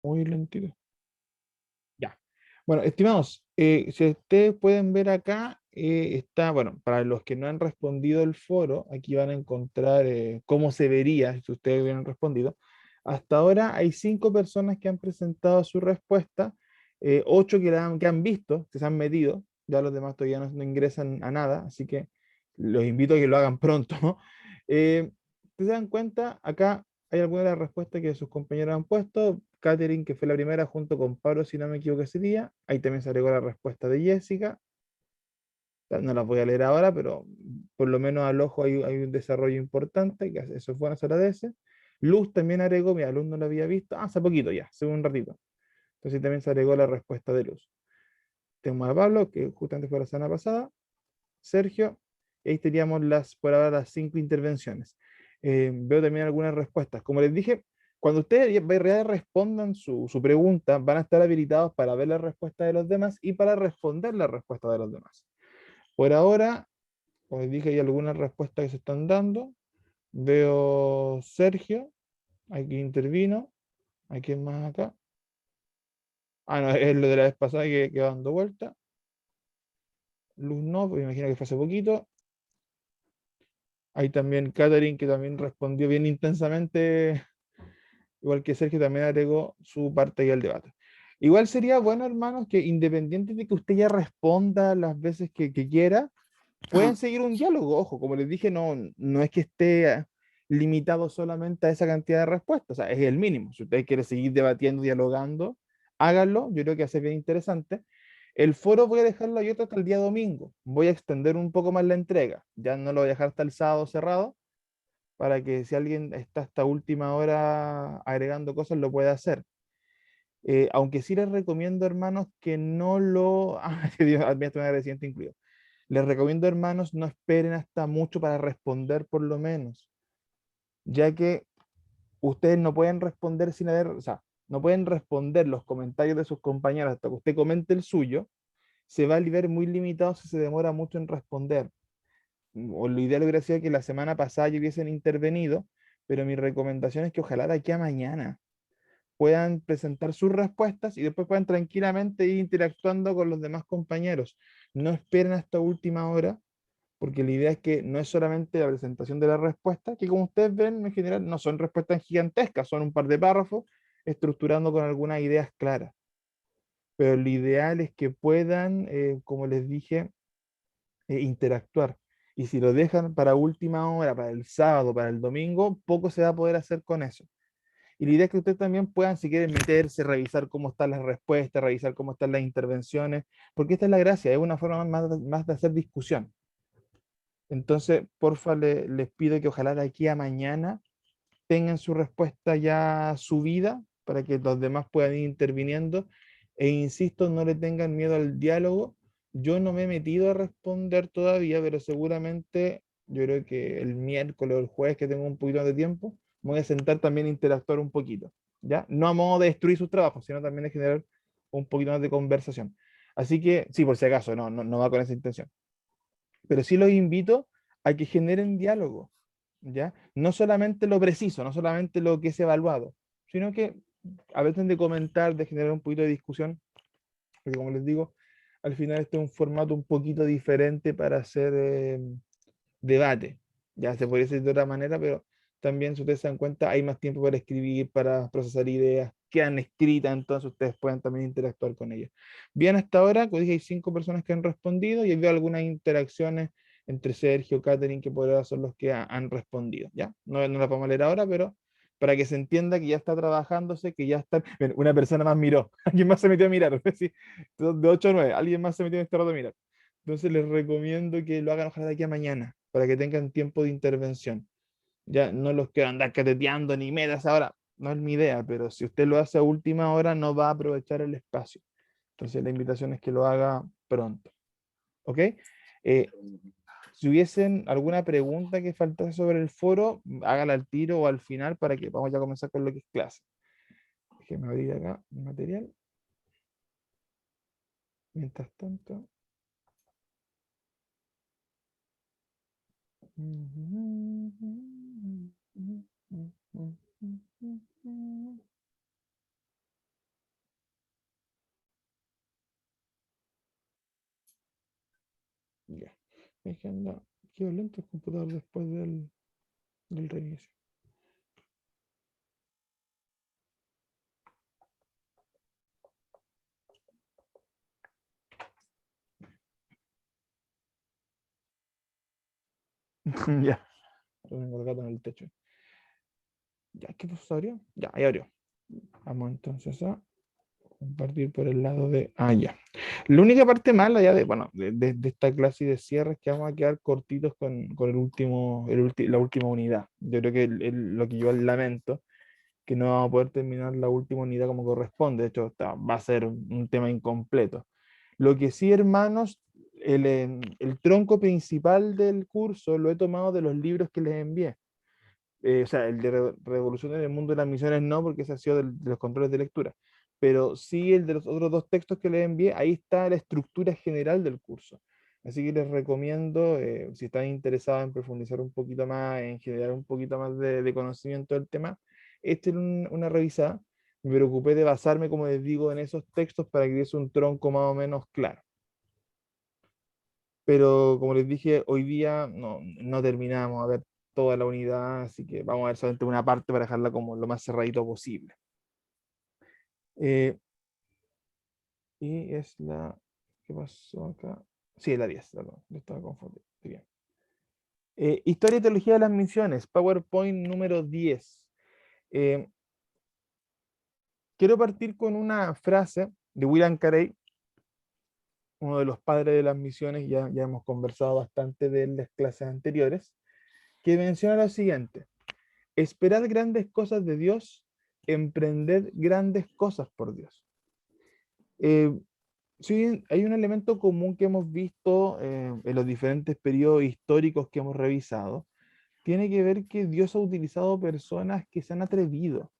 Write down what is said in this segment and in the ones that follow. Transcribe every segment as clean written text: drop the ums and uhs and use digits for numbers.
Muy lentito. Ya. Bueno, estimados, si ustedes pueden ver acá, está, bueno, para los que no han respondido el foro, aquí van a encontrar cómo se vería si ustedes hubieran respondido. Hasta ahora hay 5 personas que han presentado su respuesta, 8 que han visto, que se han metido, ya los demás todavía no ingresan a nada, así que los invito a que lo hagan pronto. Eh, ¿Se dan cuenta? Acá hay algunas de las respuestas que sus compañeros han puesto. Catherine, que fue la primera, junto con Pablo, si no me equivoco ese día. Ahí también se agregó la respuesta de Jessica. No las voy a leer ahora, pero por lo menos al ojo hay un desarrollo importante, que eso es bueno, se agradece. Luz también agregó, mi alumno lo había visto, hace poquito ya, hace un ratito. Entonces también se agregó la respuesta de Luz. Tenemos a Pablo, que justamente fue la semana pasada. Sergio, y ahí teníamos por ahora las 5 intervenciones. Veo también algunas respuestas. Como les dije, cuando ustedes respondan su pregunta, van a estar habilitados para ver la respuesta de los demás y para responder la respuesta de los demás. Por ahora, como les dije, hay algunas respuestas que se están dando. Veo Sergio, aquí intervino. ¿Hay quién más acá? Ah, no, es lo de la vez pasada que va dando vuelta. Luz no, pues me imagino que fue hace poquito. Hay también Catherine, que también respondió bien intensamente, igual que Sergio, también agregó su parte ahí al debate. Igual sería bueno, hermanos, que independiente de que usted ya responda las veces que quiera, pueden seguir un diálogo. Ojo, como les dije, no es que esté limitado solamente a esa cantidad de respuestas, o sea, es el mínimo. Si usted quiere seguir debatiendo, dialogando, háganlo. Yo creo que hace bien interesante. El foro voy a dejarlo abierto hasta el día domingo. Voy a extender un poco más la entrega. Ya no lo voy a dejar hasta el sábado cerrado, para que si alguien está hasta última hora agregando cosas, lo pueda hacer. Aunque sí les recomiendo, hermanos, que no lo... Ah, Dios, admito un agradecimiento incluido. Les recomiendo, hermanos, no esperen hasta mucho para responder por lo menos, ya que ustedes no pueden responder sin haber, o sea, no pueden responder los comentarios de sus compañeros hasta que usted comente el suyo. Se va a ver muy limitado si se demora mucho en responder. O lo ideal hubiera sido que la semana pasada ya hubiesen intervenido, pero mi recomendación es que ojalá de aquí a mañana puedan presentar sus respuestas y después puedan tranquilamente ir interactuando con los demás compañeros. No esperen hasta última hora, porque la idea es que no es solamente la presentación de la respuesta, que como ustedes ven, en general no son respuestas gigantescas, son un par de párrafos estructurando con algunas ideas claras. Pero lo ideal es que puedan, como les dije, interactuar. Y si lo dejan para última hora, para el sábado, para el domingo, poco se va a poder hacer con eso. Y la idea es que ustedes también puedan, si quieren, meterse, revisar cómo están las respuestas, revisar cómo están las intervenciones, porque esta es la gracia, es una forma más de hacer discusión. Entonces, porfa, les pido que ojalá de aquí a mañana tengan su respuesta ya subida para que los demás puedan ir interviniendo. E insisto, no le tengan miedo al diálogo. Yo no me he metido a responder todavía, pero seguramente yo creo que el miércoles o el jueves que tengo un poquito de tiempo, me voy a sentar también a interactuar un poquito, ¿ya? No a modo de destruir sus trabajos, sino también de generar un poquito más de conversación. Así que, sí, por si acaso, no va con esa intención. Pero sí los invito a que generen diálogo, ¿ya? No solamente lo preciso, no solamente lo que es evaluado, sino que a veces de comentar, de generar un poquito de discusión, porque como les digo, al final este es un formato un poquito diferente para hacer debate. Ya se podría decir de otra manera, pero también, si ustedes se dan cuenta, hay más tiempo para escribir, para procesar ideas, quedan escritas, entonces ustedes pueden también interactuar con ellas. Bien, hasta ahora, como dije, hay 5 personas que han respondido y he visto algunas interacciones entre Sergio, Catherine, que por ahora son los que han respondido. ¿Ya? No las vamos a leer ahora, pero para que se entienda que ya está trabajándose, que ya está... Bien, una persona más miró, alguien más se metió a mirar, sí, de 8 a 9, alguien más se metió en este rato a mirar. Entonces les recomiendo que lo hagan ojalá de aquí a mañana, para que tengan tiempo de intervención. Ya no los que andar cateteando ni metas ahora, no es mi idea, pero si usted lo hace a última hora no va a aprovechar el espacio. Entonces la invitación es que lo haga pronto. ¿Ok? Eh, si hubiesen alguna pregunta que faltase sobre el foro, hágala al tiro o al final para que vamos ya a comenzar con lo que es clase. Déjenme abrir acá el material. Mientras tanto. Es que anda, quedó lento el computador después del reinicio. Ya, lo tengo el gato en el techo. Ya, ¿qué pasó? ¿Abrió? Ya, ahí abrió. Vamos entonces a compartir por el lado de... Ah, ya. La única parte mala ya de, bueno, de esta clase de cierre es que vamos a quedar cortitos con el último, la última unidad. Yo creo que lo que yo lamento, que no vamos a poder terminar la última unidad como corresponde. De hecho, va a ser un tema incompleto. Lo que sí, hermanos, el tronco principal del curso lo he tomado de los libros que les envié. O sea, el de Revolución en el Mundo de las Misiones no, porque ese ha sido de los controles de lectura, pero sí el de los otros dos textos que les envié, ahí está la estructura general del curso. Así que les recomiendo, si están interesados en profundizar un poquito más, en generar un poquito más de conocimiento del tema, echen una revisada. Me preocupé de basarme, como les digo, en esos textos para que diese un tronco más o menos claro. Pero como les dije, hoy día no terminamos a ver toda la unidad, así que vamos a ver solamente una parte para dejarla como lo más cerradito posible. Eh, y es la... ¿Qué pasó acá? Sí, es la 10, perdón, yo estaba confundido. Bien. Historia y teología de las misiones, PowerPoint número 10. Eh, quiero partir con una frase de William Carey, uno de los padres de las misiones, ya hemos conversado bastante de él en las clases anteriores, que menciona lo siguiente: esperad grandes cosas de Dios, emprended grandes cosas por Dios. Eh, sí, hay un elemento común que hemos visto en los diferentes periodos históricos que hemos revisado. Tiene que ver que Dios ha utilizado personas que se han atrevido.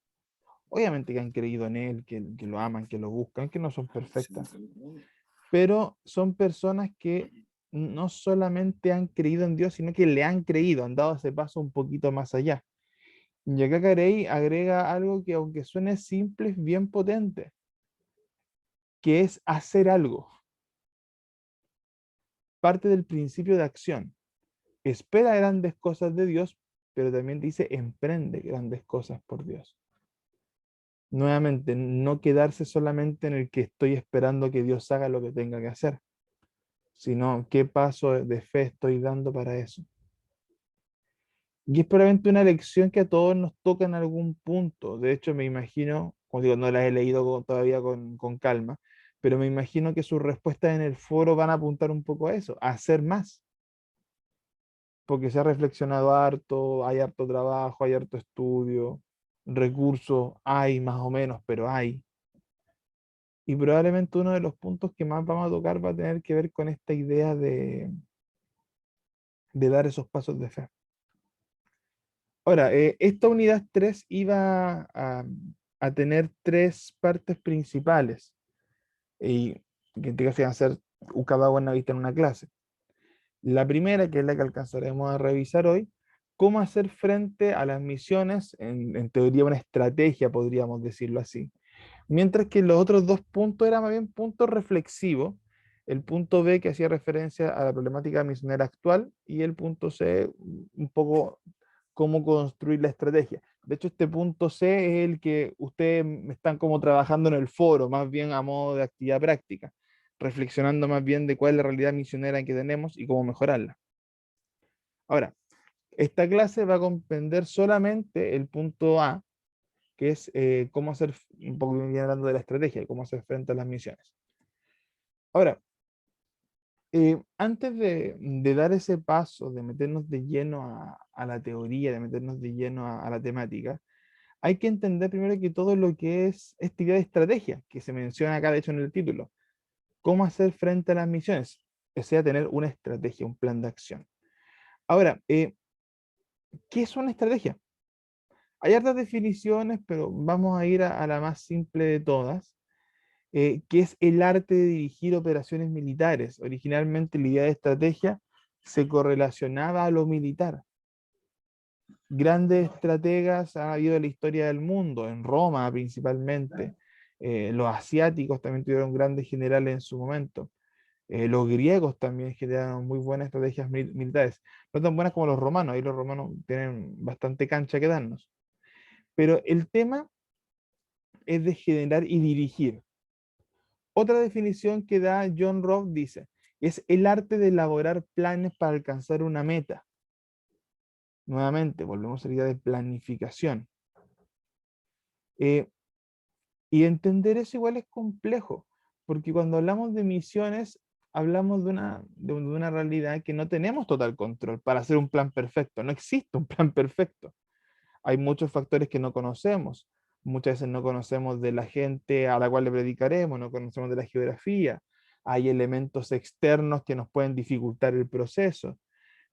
Obviamente que han creído en Él, que lo aman, que lo buscan, que no son perfectas. Pero son personas que no solamente han creído en Dios, sino que le han creído, han dado ese paso un poquito más allá. Y acá Carey agrega algo que, aunque suene simple, es bien potente, que es hacer algo. Parte del principio de acción. Espera grandes cosas de Dios, pero también dice emprende grandes cosas por Dios. Nuevamente, no quedarse solamente en el que estoy esperando que Dios haga lo que tenga que hacer, sino qué paso de fe estoy dando para eso. Y es probablemente una lección que a todos nos toca en algún punto. De hecho, me imagino, como digo, no la he leído todavía con calma, pero me imagino que sus respuestas en el foro van a apuntar un poco a eso, a hacer más. Porque se ha reflexionado harto, hay harto trabajo, hay harto estudio, recursos, hay más o menos, pero hay. Y probablemente uno de los puntos que más vamos a tocar va a tener que ver con esta idea de dar esos pasos de fe. Ahora, esta unidad 3 iba a tener tres partes principales, y que en este caso iban a ser cada una vista en una clase. La primera, que es la que alcanzaremos a revisar hoy, cómo hacer frente a las misiones, en teoría una estrategia, podríamos decirlo así. Mientras que los otros dos puntos eran más bien puntos reflexivos. El punto B, que hacía referencia a la problemática misionera actual, y el punto C, un poco cómo construir la estrategia. De hecho, este punto C es el que ustedes están como trabajando en el foro, más bien a modo de actividad práctica, reflexionando más bien de cuál es la realidad misionera que tenemos y cómo mejorarla. Ahora, esta clase va a comprender solamente el punto A, que es cómo hacer, un poco bien hablando de la estrategia, cómo hacer frente a las misiones. Ahora, antes de dar ese paso, de meternos de lleno a la teoría, de meternos de lleno a la temática, hay que entender primero que todo lo que es esta idea de estrategia, que se menciona acá, de hecho, en el título. Cómo hacer frente a las misiones, o sea, tener una estrategia, un plan de acción. Ahora, ¿qué es una estrategia? Hay hartas definiciones, pero vamos a ir a la más simple de todas, que es el arte de dirigir operaciones militares. Originalmente la idea de estrategia se correlacionaba a lo militar. Grandes estrategas ha habido en la historia del mundo, en Roma principalmente. Los asiáticos también tuvieron grandes generales en su momento. Los griegos también generaron muy buenas estrategias militares, no tan buenas como los romanos, y los romanos tienen bastante cancha que darnos. Pero el tema es de generar y dirigir. Otra definición que da John Robb dice, es el arte de elaborar planes para alcanzar una meta. Nuevamente, volvemos a la idea de planificación. Y entender eso igual es complejo, porque cuando hablamos de misiones, hablamos de una realidad que no tenemos total control para hacer un plan perfecto. No existe un plan perfecto. Hay muchos factores que no conocemos. Muchas veces no conocemos de la gente a la cual le predicaremos, no conocemos de la geografía. Hay elementos externos que nos pueden dificultar el proceso,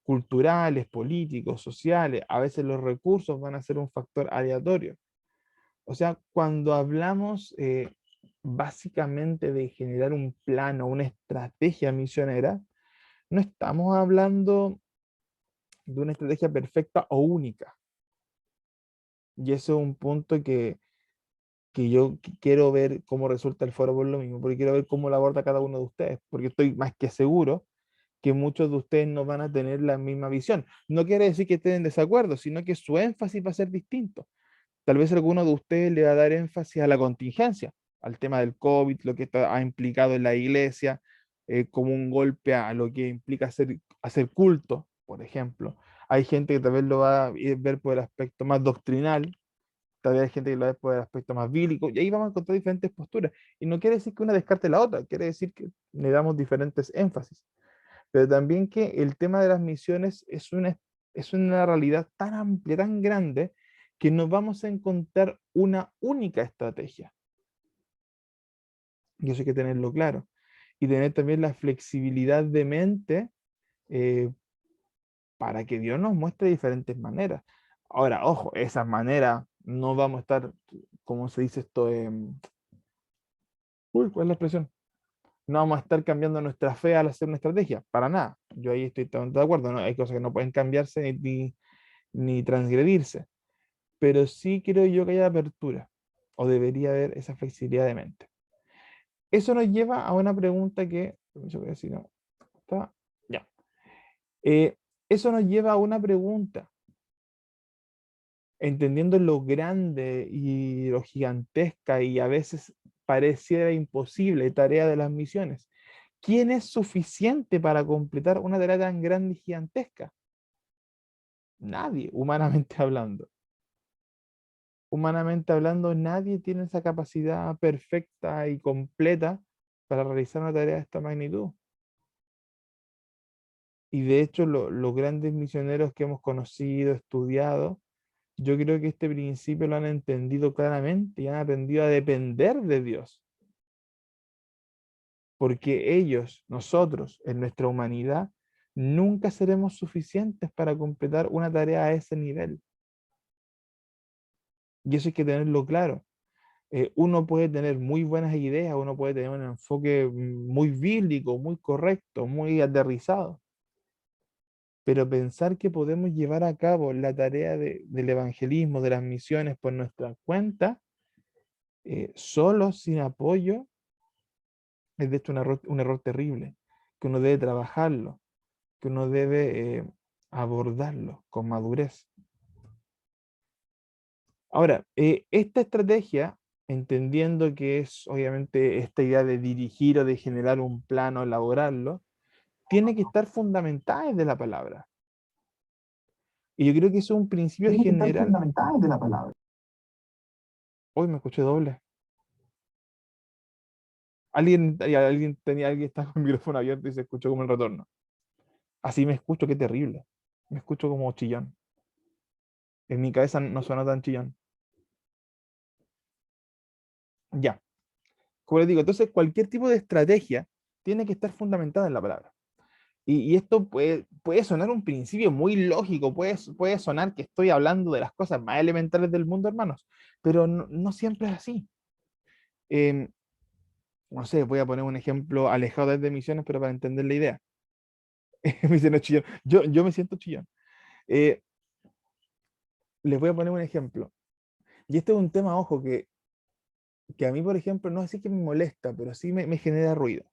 culturales, políticos, sociales. A veces los recursos van a ser un factor aleatorio. O sea, cuando hablamos básicamente de generar un plano, una estrategia misionera, no estamos hablando de una estrategia perfecta o única. Y eso es un punto que yo quiero ver cómo resulta el foro por lo mismo, porque quiero ver cómo lo aborda cada uno de ustedes, porque estoy más que seguro que muchos de ustedes no van a tener la misma visión. No quiere decir que estén en desacuerdo, sino que su énfasis va a ser distinto. Tal vez alguno de ustedes le va a dar énfasis a la contingencia, al tema del COVID, lo que esto ha implicado en la iglesia, como un golpe a lo que implica hacer culto, por ejemplo. Hay gente que tal vez lo va a ver por el aspecto más doctrinal, tal vez hay gente que lo ve por el aspecto más bíblico, y ahí vamos a encontrar diferentes posturas. Y no quiere decir que una descarte la otra, quiere decir que le damos diferentes énfasis. Pero también que el tema de las misiones es una realidad tan amplia, tan grande, que no vamos a encontrar una única estrategia. Y eso hay que tenerlo claro. Y tener también la flexibilidad de mente eh, para que Dios nos muestre diferentes maneras. Ahora, ojo, esas maneras no vamos a estar, ¿cómo se dice esto? Uy, ¿cuál es la expresión? No vamos a estar cambiando nuestra fe al hacer una estrategia, para nada. Yo ahí estoy totalmente de acuerdo, ¿no? Hay cosas que no pueden cambiarse ni transgredirse, pero sí creo yo que hay apertura, o debería haber esa flexibilidad de mente. Eso nos lleva a una pregunta que, permiso, voy a decir, no, está, ya. Eso nos lleva a una pregunta, entendiendo lo grande y lo gigantesca y a veces pareciera imposible tarea de las misiones. ¿Quién es suficiente para completar una tarea tan grande y gigantesca? Nadie, humanamente hablando. Humanamente hablando, nadie tiene esa capacidad perfecta y completa para realizar una tarea de esta magnitud. Y de hecho, los grandes misioneros que hemos conocido, estudiado, yo creo que este principio lo han entendido claramente y han aprendido a depender de Dios. Porque ellos, nosotros, en nuestra humanidad, nunca seremos suficientes para completar una tarea a ese nivel. Y eso hay que tenerlo claro. Uno puede tener muy buenas ideas, uno puede tener un enfoque muy bíblico, muy correcto, muy aterrizado, pero pensar que podemos llevar a cabo la tarea del evangelismo, de las misiones por nuestra cuenta, solo, sin apoyo, es de hecho un error terrible, que uno debe trabajarlo, que uno debe abordarlo con madurez. Ahora, esta estrategia, entendiendo que es obviamente esta idea de dirigir o de generar un plano, elaborarlo, tiene que estar fundamentada desde la palabra. Y yo creo que eso es un principio Tiene que estar general. fundamentada desde la palabra. Hoy me escuché doble. Alguien está con el micrófono abierto y se escuchó como el retorno. Así me escucho, qué terrible. Me escucho como chillón. En mi cabeza no suena tan chillón. Ya. Como les digo, entonces cualquier tipo de estrategia tiene que estar fundamentada en la palabra. Y esto puede sonar un principio muy lógico, puede sonar que estoy hablando de las cosas más elementales del mundo, hermanos, pero no siempre es así. Em, no sé, voy a poner un ejemplo alejado de misiones, pero para entender la idea. Me dicen, "No, chillón". Yo me siento chillón. Eh, Les voy a poner un ejemplo. Y este es un tema, ojo, que a mí, por ejemplo, no es así que me molesta, pero sí me genera ruido.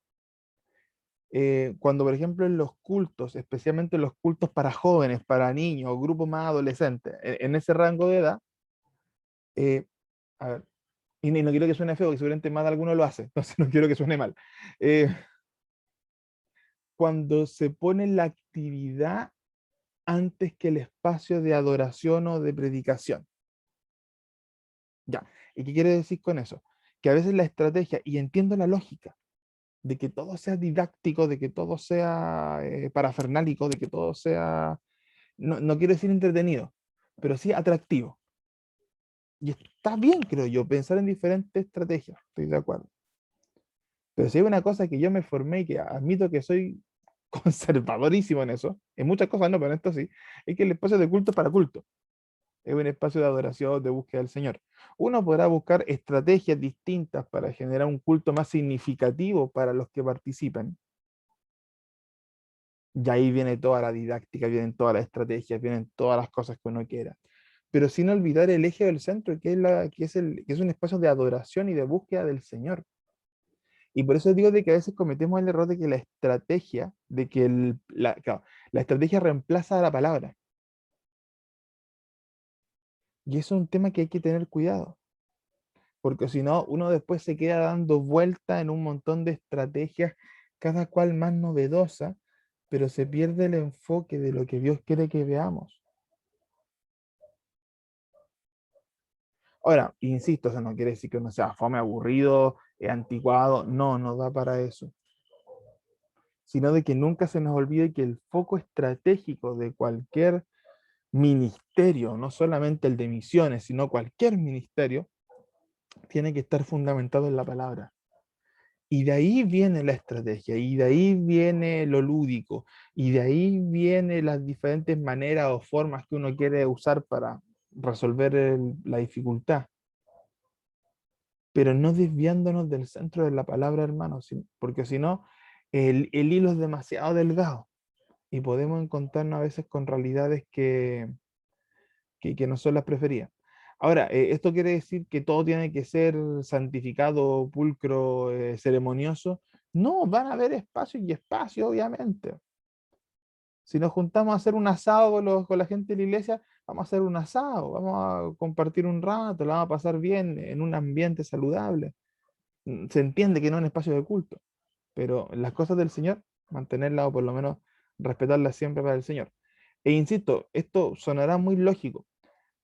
Cuando, por ejemplo, en los cultos, especialmente los cultos para jóvenes, para niños, grupos más adolescentes, en ese rango de edad, eh, a ver, y no quiero que suene feo, porque seguramente más de alguno lo hace, entonces no quiero que suene mal. Eh, Cuando se pone la actividad antes que el espacio de adoración o de predicación. Ya. ¿Y qué quiere decir con eso? Que a veces la estrategia, y entiendo la lógica, de que todo sea didáctico, de que todo sea parafernálico, de que todo sea, no quiero decir entretenido, pero sí atractivo. Y está bien, creo yo, pensar en diferentes estrategias, estoy de acuerdo. Pero si hay una cosa que yo me formé y que admito que soy conservadorísimo en eso, en muchas cosas no, pero en esto sí, es que el espacio de culto es para culto. Es un espacio de adoración, de búsqueda del Señor. Uno podrá buscar estrategias distintas para generar un culto más significativo para los que participan. Y ahí viene toda la didáctica, vienen todas las estrategias, vienen todas las cosas que uno quiera. Pero sin olvidar el eje del centro, que es un espacio de adoración y de búsqueda del Señor. Y por eso digo de que a veces cometemos el error de que la estrategia, de que claro, la estrategia reemplaza a la palabra. Y eso es un tema que hay que tener cuidado, porque si no, uno después se queda dando vuelta en un montón de estrategias, cada cual más novedosa, pero se pierde el enfoque de lo que Dios quiere que veamos. Ahora, insisto, eso no quiere decir que uno sea fome, aburrido, anticuado, no, no da para eso, sino de que nunca se nos olvide que el foco estratégico de cualquier ministerio, no solamente el de misiones, sino cualquier ministerio, tiene que estar fundamentado en la palabra. Y de ahí viene la estrategia, y de ahí viene lo lúdico, y de ahí vienen las diferentes maneras o formas que uno quiere usar para resolver la dificultad. Pero no desviándonos del centro de la palabra, hermano, porque si no, el hilo es demasiado delgado y podemos encontrarnos a veces con realidades que no son las preferidas. Ahora, ¿esto quiere decir que todo tiene que ser santificado, pulcro, ceremonioso? No, van a haber espacios y espacios, obviamente. Si nos juntamos a hacer un asado con la gente de la iglesia, vamos a hacer un asado, vamos a compartir un rato, la vamos a pasar bien en un ambiente saludable. Se entiende que no es un espacio de culto, pero las cosas del Señor, mantenerlas o por lo menos respetarlas siempre para el Señor. E insisto, esto sonará muy lógico,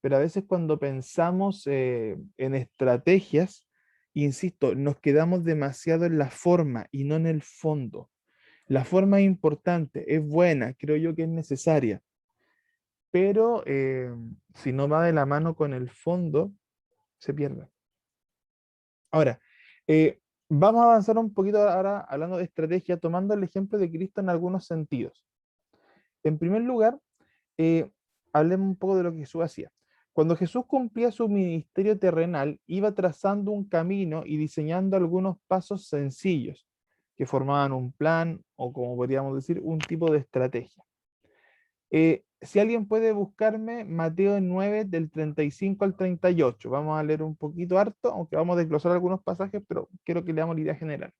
pero a veces cuando pensamos en estrategias, insisto, nos quedamos demasiado en la forma y no en el fondo. La forma es importante, es buena, creo yo que es necesaria, pero si no va de la mano con el fondo, se pierde. Ahora, vamos a avanzar un poquito ahora hablando de estrategia, tomando el ejemplo de Cristo en algunos sentidos. En primer lugar, eh, hablemos un poco de lo que Jesús hacía. Cuando Jesús cumplía su ministerio terrenal, iba trazando un camino y diseñando algunos pasos sencillos que formaban un plan o, como podríamos decir, un tipo de estrategia. Si alguien puede buscarme, Mateo 9 del 35 al 38. Vamos a leer un poquito harto, aunque vamos a desglosar algunos pasajes, pero quiero que leamos la idea general.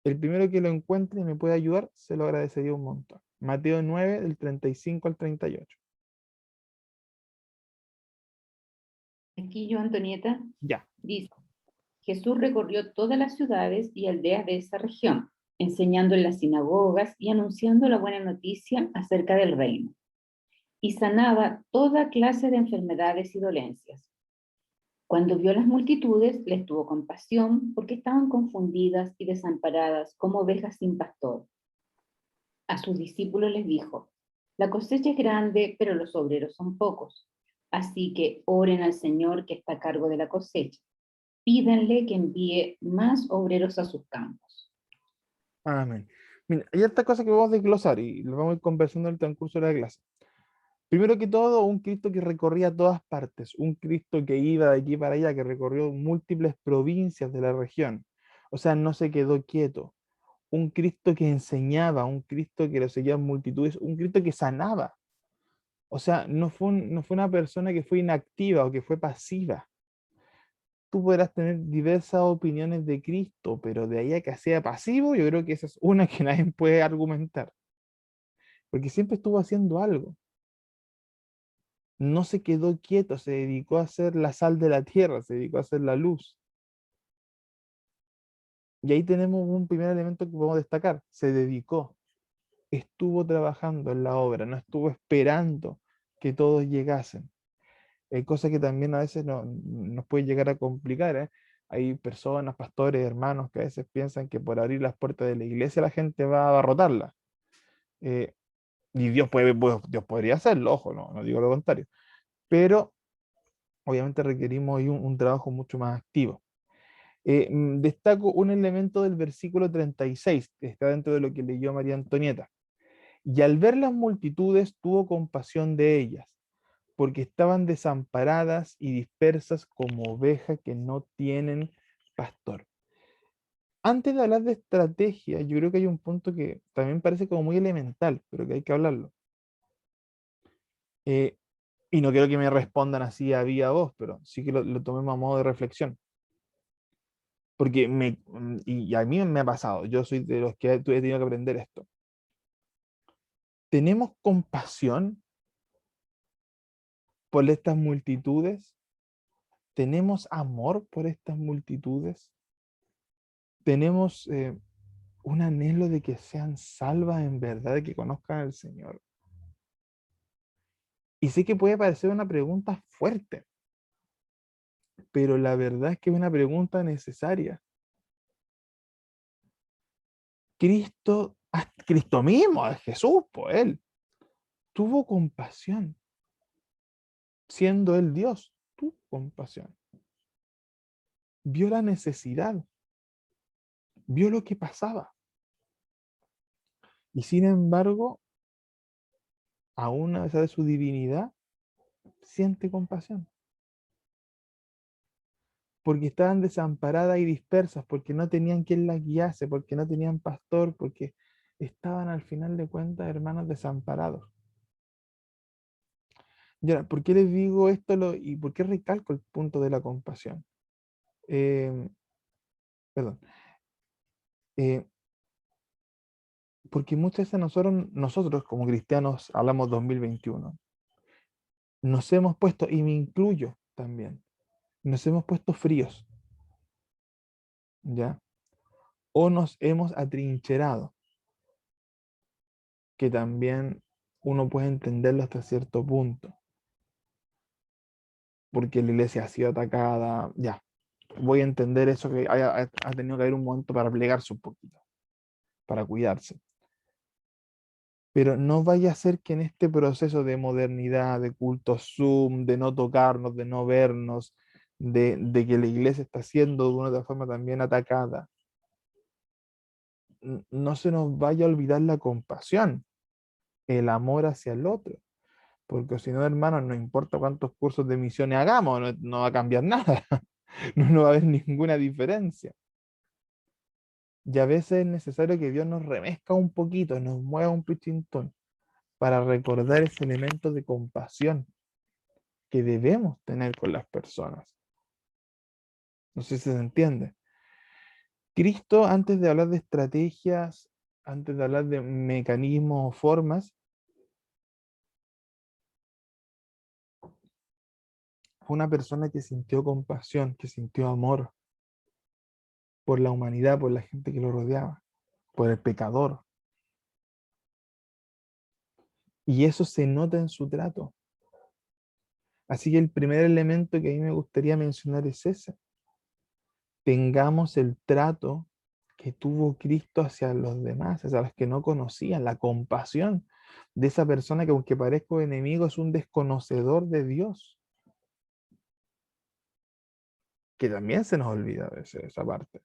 El primero que lo encuentre y me puede ayudar, se lo agradecería un montón. Mateo 9 del 35 al 38. Aquí yo, Antonieta, Ya. dice, Jesús recorrió todas las ciudades y aldeas de esa región, enseñando en las sinagogas y anunciando la buena noticia acerca del reino, y sanaba toda clase de enfermedades y dolencias. Cuando vio a las multitudes, les tuvo compasión porque estaban confundidas y desamparadas como ovejas sin pastor. A sus discípulos les dijo, la cosecha es grande, pero los obreros son pocos. Así que oren al Señor que está a cargo de la cosecha. Pídanle que envíe más obreros a sus campos. Amén. Mira, hay esta cosa que vamos a desglosar y lo vamos a ir conversando en el transcurso de la clase. Primero que todo, un Cristo que recorría todas partes, un Cristo que iba de aquí para allá, que recorrió múltiples provincias de la región. O sea, no se quedó quieto. Un Cristo que enseñaba, un Cristo que lo seguían multitudes, un Cristo que sanaba. O sea, no fue una persona que fue inactiva o que fue pasiva. tú podrás tener diversas opiniones de Cristo, pero de ahí a que sea pasivo, yo creo que esa es una que nadie puede argumentar, porque siempre estuvo haciendo algo. No se quedó quieto, se dedicó a ser la sal de la tierra, se dedicó a ser la luz. Y ahí tenemos un primer elemento que podemos destacar, se dedicó, estuvo trabajando en la obra, no estuvo esperando que todos llegasen. Cosa que también a veces nos puede llegar a complicar, ¿eh? Hay personas, pastores, hermanos que a veces piensan que por abrir las puertas de la iglesia la gente va a abarrotarla. Eh, y Dios podría hacerlo, ojo, no digo lo contrario. Pero obviamente requerimos ahí un trabajo mucho más activo. Destaco un elemento del versículo 36, que está dentro de lo que leyó María Antonieta. Y al ver las multitudes tuvo compasión de ellas, porque estaban desamparadas y dispersas como ovejas que no tienen pastor. Antes de hablar de estrategia, yo creo que hay un punto que también parece como muy elemental, pero que hay que hablarlo. Eh, y no quiero que me respondan así a viva voz, pero sí que lo tomemos a modo de reflexión. Porque y a mí me ha pasado, yo soy de los que he tenido que aprender esto. ¿Tenemos compasión por estas multitudes? ¿Tenemos amor por estas multitudes? ¿Tenemos un anhelo de que sean salvas en verdad, de que conozcan al Señor? Y sé que puede parecer una pregunta fuerte, pero la verdad es que es una pregunta necesaria. Cristo mismo, Jesús, por él, tuvo compasión, siendo él Dios, tuvo compasión. Vio la necesidad, vio lo que pasaba. Y sin embargo, aún a pesar de su divinidad, siente compasión. Porque estaban desamparadas y dispersas, porque no tenían quien las guiase, porque no tenían pastor, porque estaban al final de cuentas hermanos desamparados. Y ahora, ¿por qué les digo esto y por qué recalco el punto de la compasión? Eh, perdón. Eh, porque muchas veces nosotros como cristianos, hablamos 2021, nos hemos puesto, y me incluyo también, nos hemos puesto fríos, ¿ya? O nos hemos atrincherado, que también uno puede entenderlo hasta cierto punto, porque la iglesia ha sido atacada, ya. Voy a entender eso, que ha tenido que haber un momento para plegarse un poquito, para cuidarse. Pero no vaya a ser que en este proceso de modernidad, de culto Zoom, de no tocarnos, de no vernos, de que la iglesia está siendo de una u otra forma también atacada, no se nos vaya a olvidar la compasión, el amor hacia el otro. Porque si no, hermanos, no importa cuántos cursos de misiones hagamos, no va a cambiar nada. No va a haber ninguna diferencia. Y a veces es necesario que Dios nos remezca un poquito, nos mueva un pichintón para recordar ese elemento de compasión que debemos tener con las personas. No sé si se entiende. Cristo, antes de hablar de estrategias, antes de hablar de mecanismos o formas, fue una persona que sintió compasión, que sintió amor por la humanidad, por la gente que lo rodeaba, por el pecador. Y eso se nota en su trato. Así que el primer elemento que a mí me gustaría mencionar es ese. Tengamos el trato que tuvo Cristo hacia los demás, hacia los que no conocían, la compasión de esa persona que aunque parezca enemigo es un desconocedor de Dios, que también se nos olvida a veces esa parte.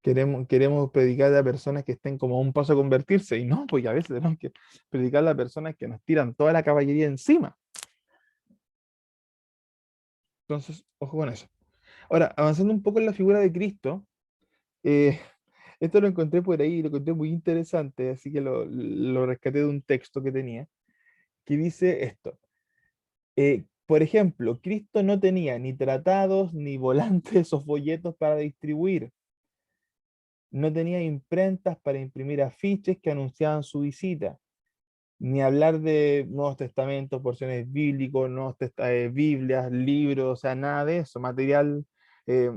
Queremos predicar a personas que estén como a un paso a convertirse, y no, pues a veces tenemos que predicar a personas que nos tiran toda la caballería encima. Entonces, ojo con eso. Ahora, avanzando un poco en la figura de Cristo, eh, esto lo encontré por ahí, lo encontré muy interesante, así que lo rescaté de un texto que tenía, que dice esto. Por ejemplo, Cristo no tenía ni tratados, ni volantes o folletos para distribuir. No tenía imprentas para imprimir afiches que anunciaban su visita. Ni hablar de Nuevos Testamentos, porciones bíblicos, Biblias, libros, o sea, nada de eso, material. eh,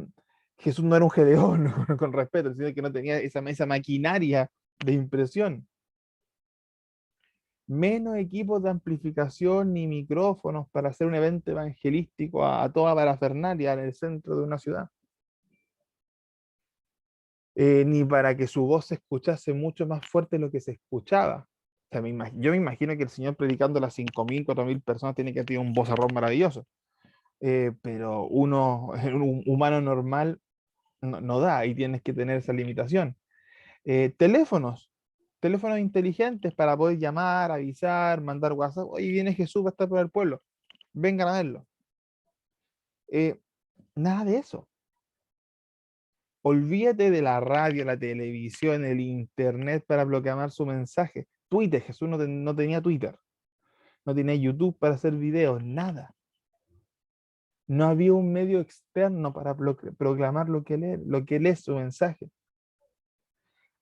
Jesús no era un Gedeón, con respeto, sino que no tenía esa maquinaria de impresión. Menos equipos de amplificación ni micrófonos para hacer un evento evangelístico a toda parafernalia en el centro de una ciudad. Ni para que su voz se escuchase mucho más fuerte de lo que se escuchaba. O sea, yo me imagino que el Señor predicando a las 5.000, 4.000 personas tiene que tener un vozarrón maravilloso. Pero un humano normal no da y tienes que tener esa limitación. Teléfonos, teléfonos inteligentes para poder llamar, avisar, mandar WhatsApp. Oye, viene Jesús, va a estar por el pueblo. Vengan a verlo. Eh, Nada de eso. Olvídate de la radio, la televisión, el internet para proclamar su mensaje. Twitter, Jesús no tenía Twitter. No tenía YouTube para hacer videos, nada. No había un medio externo para proclamar lo que él es, su mensaje.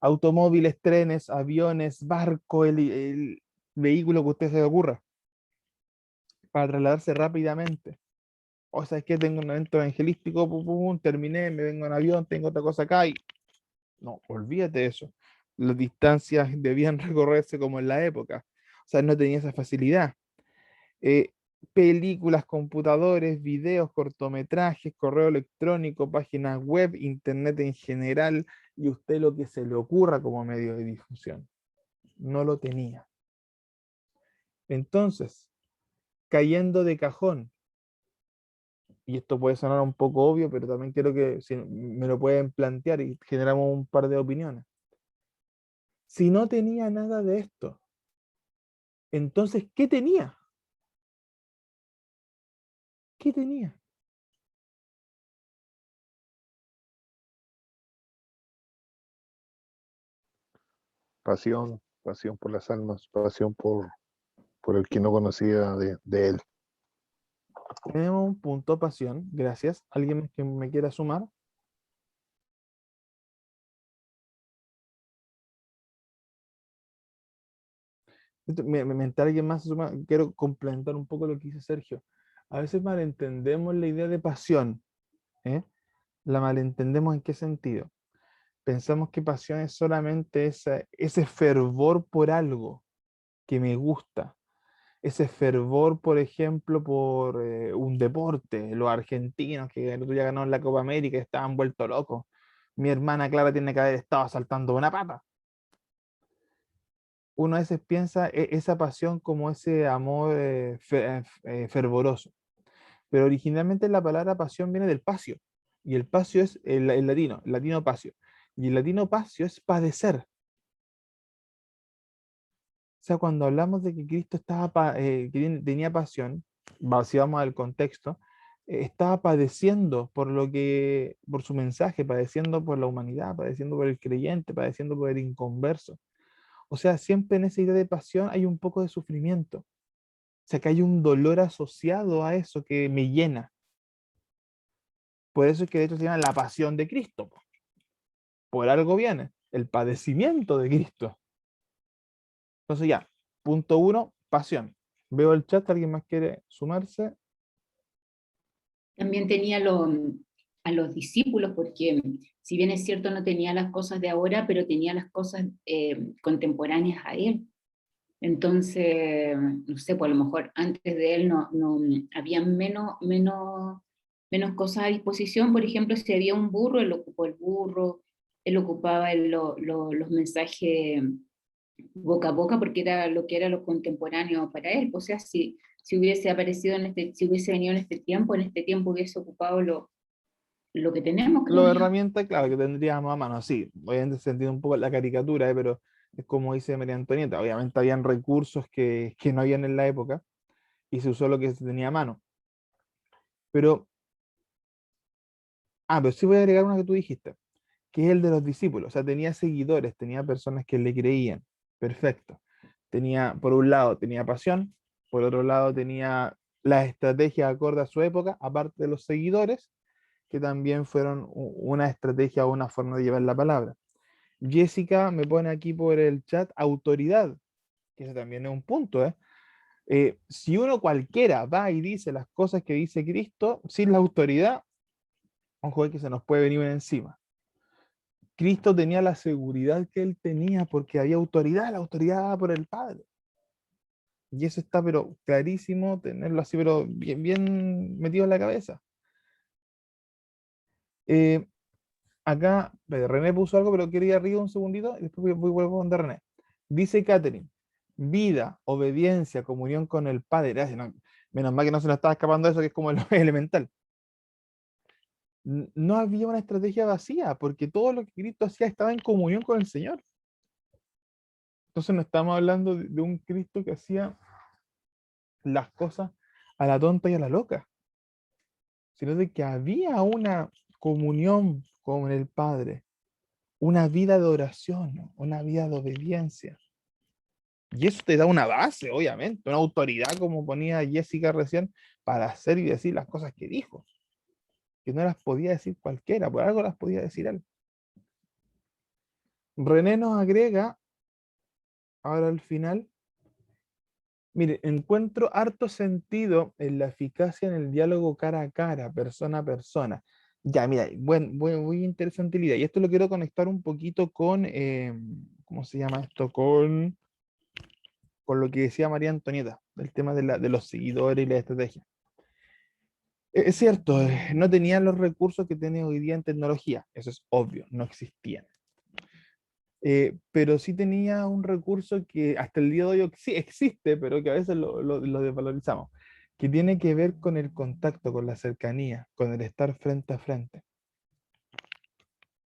Automóviles, trenes, aviones, barco, el vehículo que usted se le ocurra, para trasladarse rápidamente. O sea, es que tengo un evento evangelístico, pum, pum, terminé, me vengo en avión, tengo otra cosa acá y... No, olvídate de eso. Las distancias debían recorrerse como en la época. O sea, no tenía esa facilidad. eh, Películas, computadores, videos, cortometrajes, correo electrónico, páginas web, internet en general, y usted lo que se le ocurra como medio de difusión. No lo tenía. Entonces, cayendo de cajón, y esto puede sonar un poco obvio, pero también quiero que si me lo pueden plantear y generamos un par de opiniones. Si no tenía nada de esto, entonces, ¿qué tenía? ¿Qué tenía? Pasión, pasión por las almas, pasión por el que no conocía de él. Tenemos un punto, pasión, gracias. ¿Alguien más que me quiera sumar? Mientras alguien más se suma, quiero complementar un poco lo que dice Sergio. A veces malentendemos la idea de pasión, ¿eh? La malentendemos en qué sentido. Pensamos que pasión es solamente ese fervor por algo que me gusta, ese fervor, por ejemplo, por un deporte, los argentinos que el otro día ganaron la Copa América y estaban vueltos locos. Mi hermana Clara tiene que haber estado saltando una pata. Uno a veces piensa esa pasión como ese amor fervoroso, pero originalmente la palabra pasión viene del pasio, y el pasio es el latino pasio, y el latino pasio es padecer. O sea, cuando hablamos de que Cristo tenía pasión, si vamos al contexto, estaba padeciendo por su mensaje, padeciendo por la humanidad, padeciendo por el creyente, padeciendo por el inconverso. O sea, siempre en esa idea de pasión hay un poco de sufrimiento. O sea, que hay un dolor asociado a eso que me llena. Por eso es que de hecho se llama la pasión de Cristo. Por algo viene, el padecimiento de Cristo. Entonces ya, punto uno, pasión. Veo el chat, ¿alguien más quiere sumarse? También tenía a los discípulos, porque si bien es cierto no tenía las cosas de ahora, pero tenía las cosas contemporáneas a él. Entonces, no sé, pues a lo mejor antes de él no había menos cosas a disposición. Por ejemplo, si había un burro, él ocupó el burro, él ocupaba los mensajes boca a boca, porque era lo que era lo contemporáneo para él. O sea, si hubiese aparecido si hubiese venido en este tiempo hubiese ocupado lo que tenemos, creo Las yo. herramientas, claro, que tendríamos a mano, sí. Obviamente se entiende un poco la caricatura, pero es como dice María Antonieta. Obviamente habían recursos que no habían en la época y se usó lo que se tenía a mano. Pero, pero sí voy a agregar una que tú dijiste, que es el de los discípulos. O sea, tenía seguidores, tenía personas que le creían. Perfecto. Tenía, por un lado, tenía pasión, por otro lado, tenía las estrategias acorde a su época, aparte de los seguidores, que también fueron una estrategia o una forma de llevar la palabra. Jessica me pone aquí por el chat autoridad, que ese también es un punto, ¿eh? Si uno cualquiera va y dice las cosas que dice Cristo, sin la autoridad, ojo, es que se nos puede venir encima. Cristo tenía la seguridad que él tenía porque había autoridad, la autoridad dada por el Padre. Y eso está, pero clarísimo, tenerlo así, pero bien, bien metido en la cabeza. Eh, Acá, René puso algo, pero quería arriba un segundito y después vuelvo a donde René. Dice Catherine, vida, obediencia, comunión con el Padre. Gracias, no, menos mal que no se nos estaba escapando eso, que es como lo elemental. No había una estrategia vacía, porque todo lo que Cristo hacía estaba en comunión con el Señor. Entonces no estamos hablando de un Cristo que hacía las cosas a la tonta y a la loca, sino de que había una comunión con el Padre, una vida de oración, ¿no? Una vida de obediencia. Y eso te da una base, obviamente, una autoridad, como ponía Jessica recién, para hacer y decir las cosas que dijo, que no las podía decir cualquiera, por algo las podía decir él. René nos agrega, ahora al final, mire, encuentro harto sentido en la eficacia en el diálogo cara a cara, persona a persona. Ya, mira, muy interesante la idea. Y esto lo quiero conectar un poquito con, ¿cómo se llama esto? Con lo que decía María Antonieta, del tema de los seguidores y la estrategia. Es cierto, no tenían los recursos que tienen hoy día en tecnología, eso es obvio, no existían. Pero sí tenía un recurso que hasta el día de hoy sí existe, pero que a veces lo desvalorizamos, que tiene que ver con el contacto, con la cercanía, con el estar frente a frente.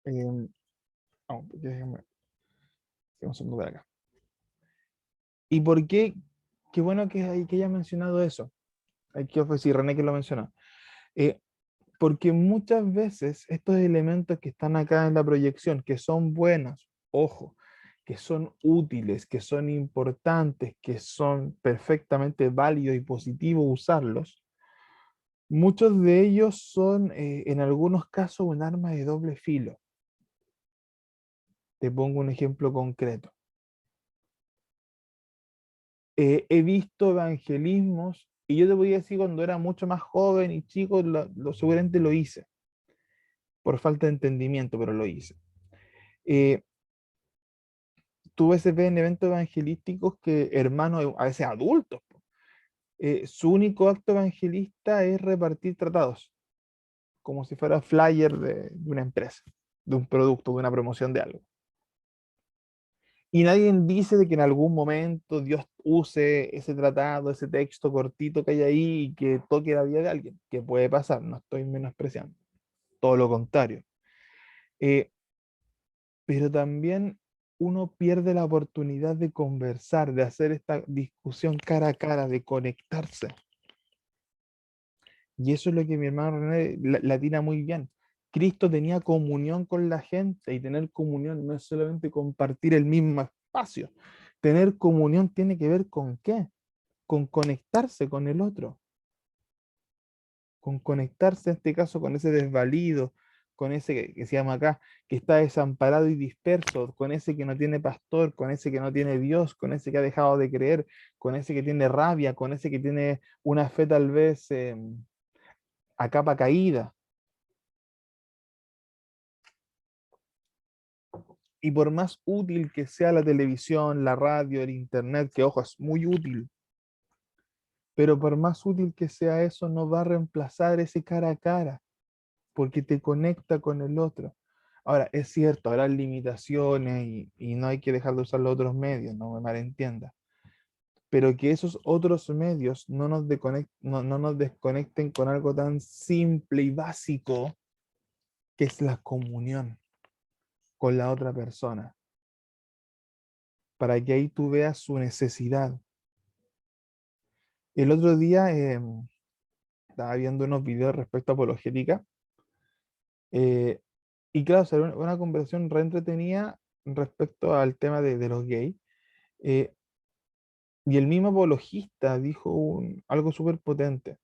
Déjame un segundo por acá. ¿Y por qué? Qué bueno que haya mencionado eso. Hay que ofrecer, René que lo mencionó. Porque muchas veces estos elementos que están acá en la proyección, que son buenos, ojo, que son útiles, que son importantes, que son perfectamente válidos y positivos usarlos, muchos de ellos son en algunos casos un arma de doble filo. Te pongo un ejemplo concreto. He visto evangelismos, y yo te voy a decir cuando era mucho más joven y chico, seguramente lo hice, por falta de entendimiento, pero lo hice. Tú ves en eventos evangelísticos que hermanos, a veces adultos, su único acto evangelista es repartir tratados, como si fuera flyer de una empresa, de un producto, de una promoción de algo. Y nadie dice de que en algún momento Dios use ese tratado, ese texto cortito que hay ahí y que toque la vida de alguien, que puede pasar, no estoy menospreciando, todo lo contrario. Eh, pero también uno pierde la oportunidad de conversar, de hacer esta discusión cara a cara, de conectarse. Y eso es lo que mi hermano René latina muy bien. Cristo tenía comunión con la gente, y tener comunión no es solamente compartir el mismo espacio. Tener comunión tiene que ver con qué? Con conectarse con el otro, con conectarse en este caso con ese desvalido, con ese que se llama acá, que está desamparado y disperso, con ese que no tiene pastor, con ese que no tiene Dios, con ese que ha dejado de creer, con ese que tiene rabia, con ese que tiene una fe tal vez a capa caída. Y por más útil que sea la televisión, la radio, el internet, que ojo, es muy útil, pero por más útil que sea eso, no va a reemplazar ese cara a cara, porque te conecta con el otro. Ahora, es cierto, habrá limitaciones y no hay que dejar de usar los otros medios, no me malentienda, pero que esos otros medios no nos desconecten con algo tan simple y básico que es la comunión con la otra persona, para que ahí tú veas su necesidad. El otro día estaba viendo unos videos respecto a apologética, eh, y claro, será una conversación re entretenida respecto al tema de los gays. eh, Y el mismo apologista dijo algo súper potente,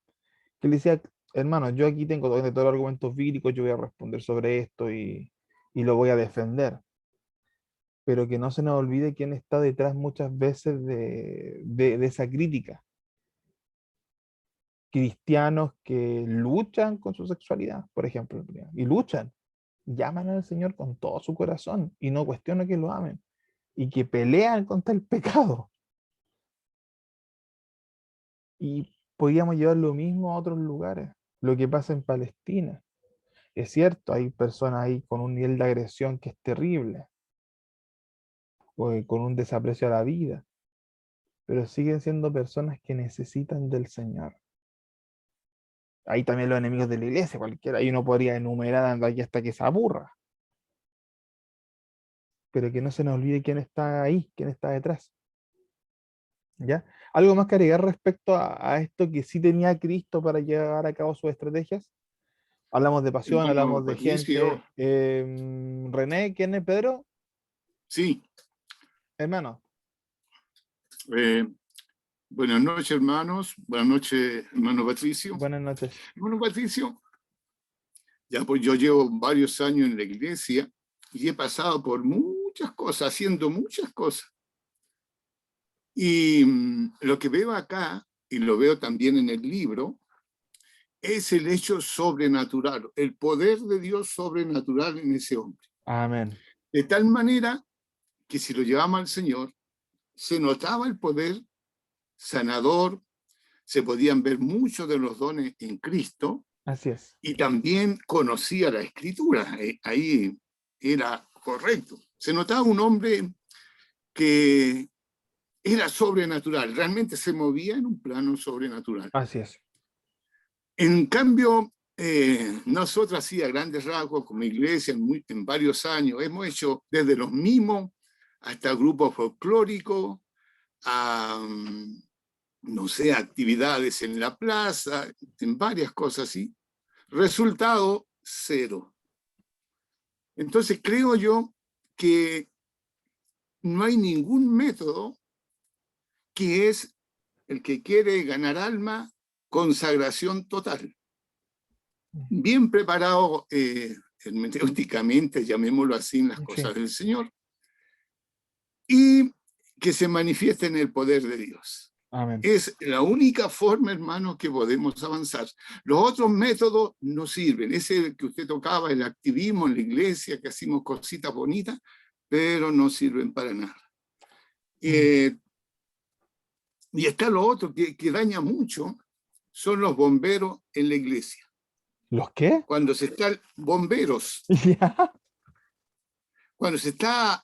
que le decía, hermano, yo aquí tengo todos los argumentos bíblicos, yo voy a responder sobre esto y lo voy a defender, pero que no se nos olvide quién está detrás muchas veces de esa crítica. Cristianos que luchan con su sexualidad, por ejemplo, y luchan, llaman al Señor con todo su corazón y no cuestionan que lo amen, y que pelean contra el pecado. Y podríamos llevar lo mismo a otros lugares, lo que pasa en Palestina. Es cierto, hay personas ahí con un nivel de agresión que es terrible, o con un desaprecio a la vida, pero siguen siendo personas que necesitan del Señor. Ahí también los enemigos de la iglesia, cualquiera, ahí uno podría enumerar andando aquí hasta que se aburra, pero que no se nos olvide quién está ahí, quién está detrás. ¿Ya? ¿Algo más que agregar respecto a esto que sí tenía Cristo para llevar a cabo sus estrategias? Hablamos de pasión, Hermano hablamos de Patricio, gente. René, ¿quién es Pedro? sí. Hermano. eh, Buenas noches, hermanos. Buenas noches, hermano Patricio. Buenas noches. Hermano Patricio, ya pues yo llevo varios años en la iglesia y he pasado por muchas cosas, haciendo muchas cosas. Y lo que veo acá, y lo veo también en el libro, es el hecho sobrenatural, el poder de Dios sobrenatural en ese hombre. Amén. De tal manera que si lo llevamos al Señor, se notaba el poder sanador, se podían ver muchos de los dones en Cristo, Así es. y también conocía la Escritura. Ahí era correcto. Se notaba un hombre que era sobrenatural, realmente se movía en un plano sobrenatural. Así es. En cambio, nosotros así a grandes rasgos, como iglesia, en varios años, hemos hecho desde los mimos hasta grupos folclóricos, a, no sé, actividades en la plaza, en varias cosas así. Resultado, cero. Entonces creo yo que no hay ningún método que es el que quiere ganar alma, consagración total. Bien preparado hermenéuticamente, llamémoslo así, en las cosas Sí. del Señor, y que se manifieste en el poder de Dios. Amén. Es la única forma, hermanos, que podemos avanzar. Los otros métodos no sirven. Ese que usted tocaba, el activismo en la iglesia, que hacemos cositas bonitas, pero no sirven para nada. Y está lo otro que daña mucho, son los bomberos en la iglesia. ¿Los qué? Cuando se están bomberos, ¿Ya? cuando se está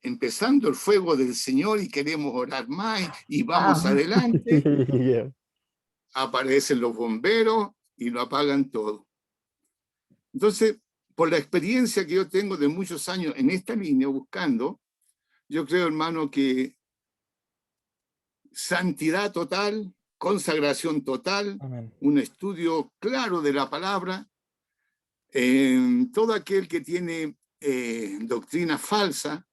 empezando el fuego del Señor y queremos orar más y vamos Ah. adelante, aparecen los bomberos y lo apagan todo. Entonces, por la experiencia que yo tengo de muchos años en esta línea buscando, yo creo, hermano, que santidad total, consagración total, Amén. un estudio claro de la palabra, todo aquel que tiene doctrina falsa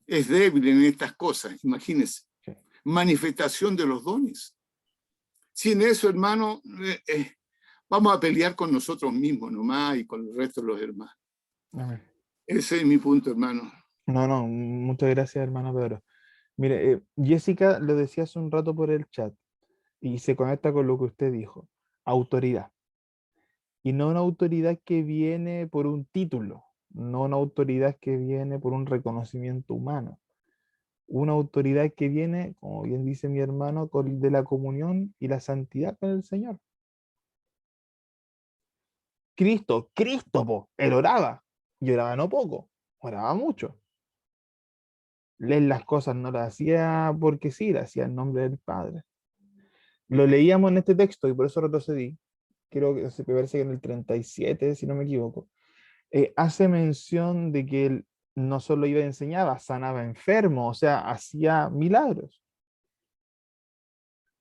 es débil en estas cosas, imagínense. Sí. Manifestación de los dones. Sin eso, hermano, vamos a pelear con nosotros mismos nomás y con el resto de los hermanos. Amén. Ese es mi punto, hermano. No, muchas gracias, hermano Pedro. Mire, Jessica lo decía hace un rato por el chat y se conecta con lo que usted dijo. Autoridad. Y no una autoridad que viene por un título, no una autoridad que viene por un reconocimiento humano. Una autoridad que viene, como bien dice mi hermano, de la comunión y la santidad con el Señor. Cristo, él oraba, y oraba no poco, oraba mucho. Leer las cosas no las hacía porque sí, las hacía en nombre del Padre. Lo leíamos en este texto y por eso retrocedí. Creo que se parece que en el 37, si no me equivoco. Hace mención de que él no solo iba y enseñaba, sanaba enfermos, o sea, hacía milagros,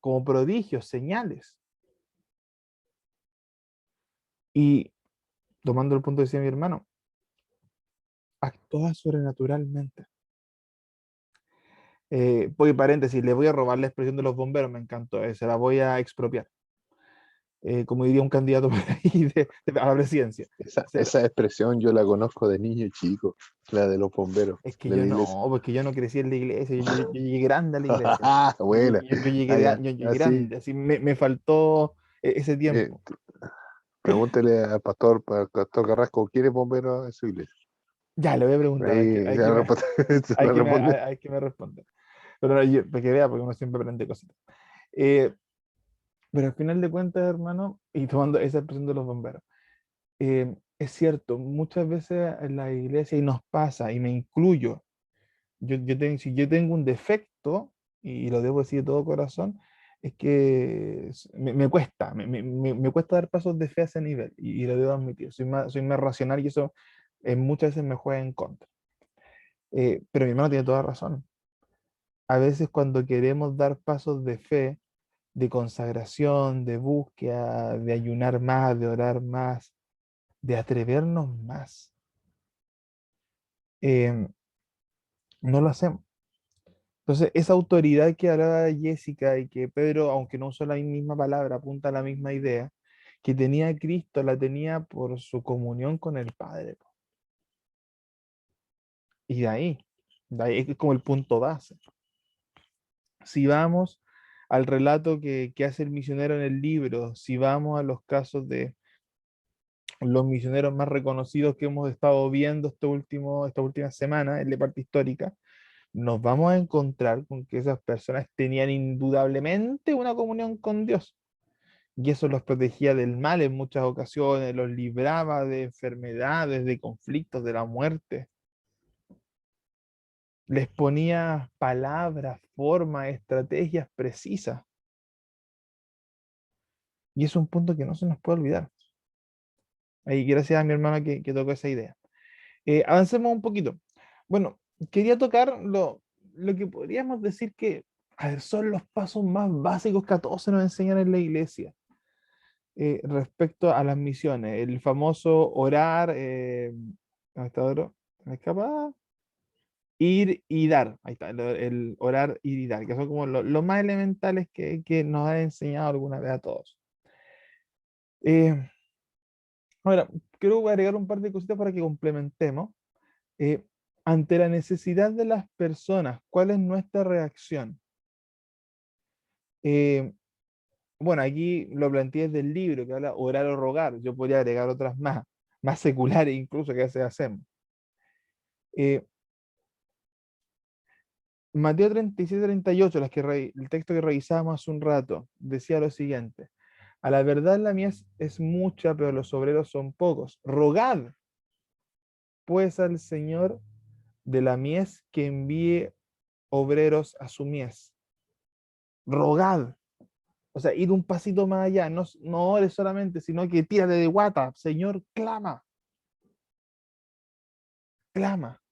como prodigios, señales. Y tomando el punto que decía mi hermano, actuaba sobrenaturalmente. Voy paréntesis, le voy a robar la expresión de los bomberos, me encantó, se la voy a expropiar. Como diría un candidato por ahí a la presidencia. Esa expresión yo la conozco de niño chico, la de los bomberos Es que de la yo iglesia. no, porque yo no crecí en la iglesia, yo llegué grande a la iglesia. Buena. Yo llegué, Ah, ya. yo llegué Así, grande, así me faltó ese eh, tiempo. pregúntele al pastor Carrasco, ¿quiere bombero en su iglesia? Ya, le voy a preguntar, Ahí se la responde. Se hay la que responde. hay que me responda. Pero para que vea, porque uno siempre aprende cositas. Eh, pero al final de cuentas, hermano, y tomando esa expresión de los bomberos, es cierto, muchas veces en la iglesia, y nos pasa, y me incluyo, si yo tengo un defecto, y lo debo decir de todo corazón, es que me cuesta, me cuesta dar pasos de fe a ese nivel, y lo debo admitir. Soy más racional y eso muchas veces me juega en contra. Pero mi hermano tiene toda razón. A veces cuando queremos dar pasos de fe, de consagración, de búsqueda, de ayunar más, de orar más, de atrevernos más, eh, no lo hacemos. Entonces, esa autoridad que hablaba de Jessica y que Pedro, aunque no usó la misma palabra, apunta a la misma idea, que tenía Cristo, la tenía por su comunión con el Padre. Y de ahí es como el punto base. Si vamos al relato que hace el misionero en el libro, si vamos a los casos de los misioneros más reconocidos que hemos estado viendo esta última semana en la parte histórica, nos vamos a encontrar con que esas personas tenían indudablemente una comunión con Dios. Y eso los protegía del mal en muchas ocasiones, los libraba de enfermedades, de conflictos, de la muerte. Les ponía palabras, formas, estrategias precisas. Y es un punto que no se nos puede olvidar. Ahí gracias a mi hermana que tocó esa idea. Avancemos un poquito. Bueno, quería tocar lo que podríamos decir que, a ver, son los pasos más básicos que a todos se nos enseñan en la iglesia respecto a las misiones. El famoso orar, ¿dónde está otro? ¿Me escapa? Ir y dar. Ahí está, el orar, ir y dar, que son como los más elementales que nos ha enseñado alguna vez a todos. Eh, Ahora, quiero agregar un par de cositas para que complementemos. Eh, Ante la necesidad de las personas, ¿cuál es nuestra reacción? Eh, bueno, aquí lo planteé desde el libro que habla orar o rogar. Yo podría agregar otras más seculares incluso que a veces hacemos. Eh, Mateo 37-38, el texto que revisábamos hace un rato, decía lo siguiente. A la verdad la mies es mucha, pero los obreros son pocos. Rogad, pues, al Señor de la mies que envíe obreros a su mies. Rogad. O sea, ir un pasito más allá, no ores solamente, sino que tírate de guata. Señor, clama, clama.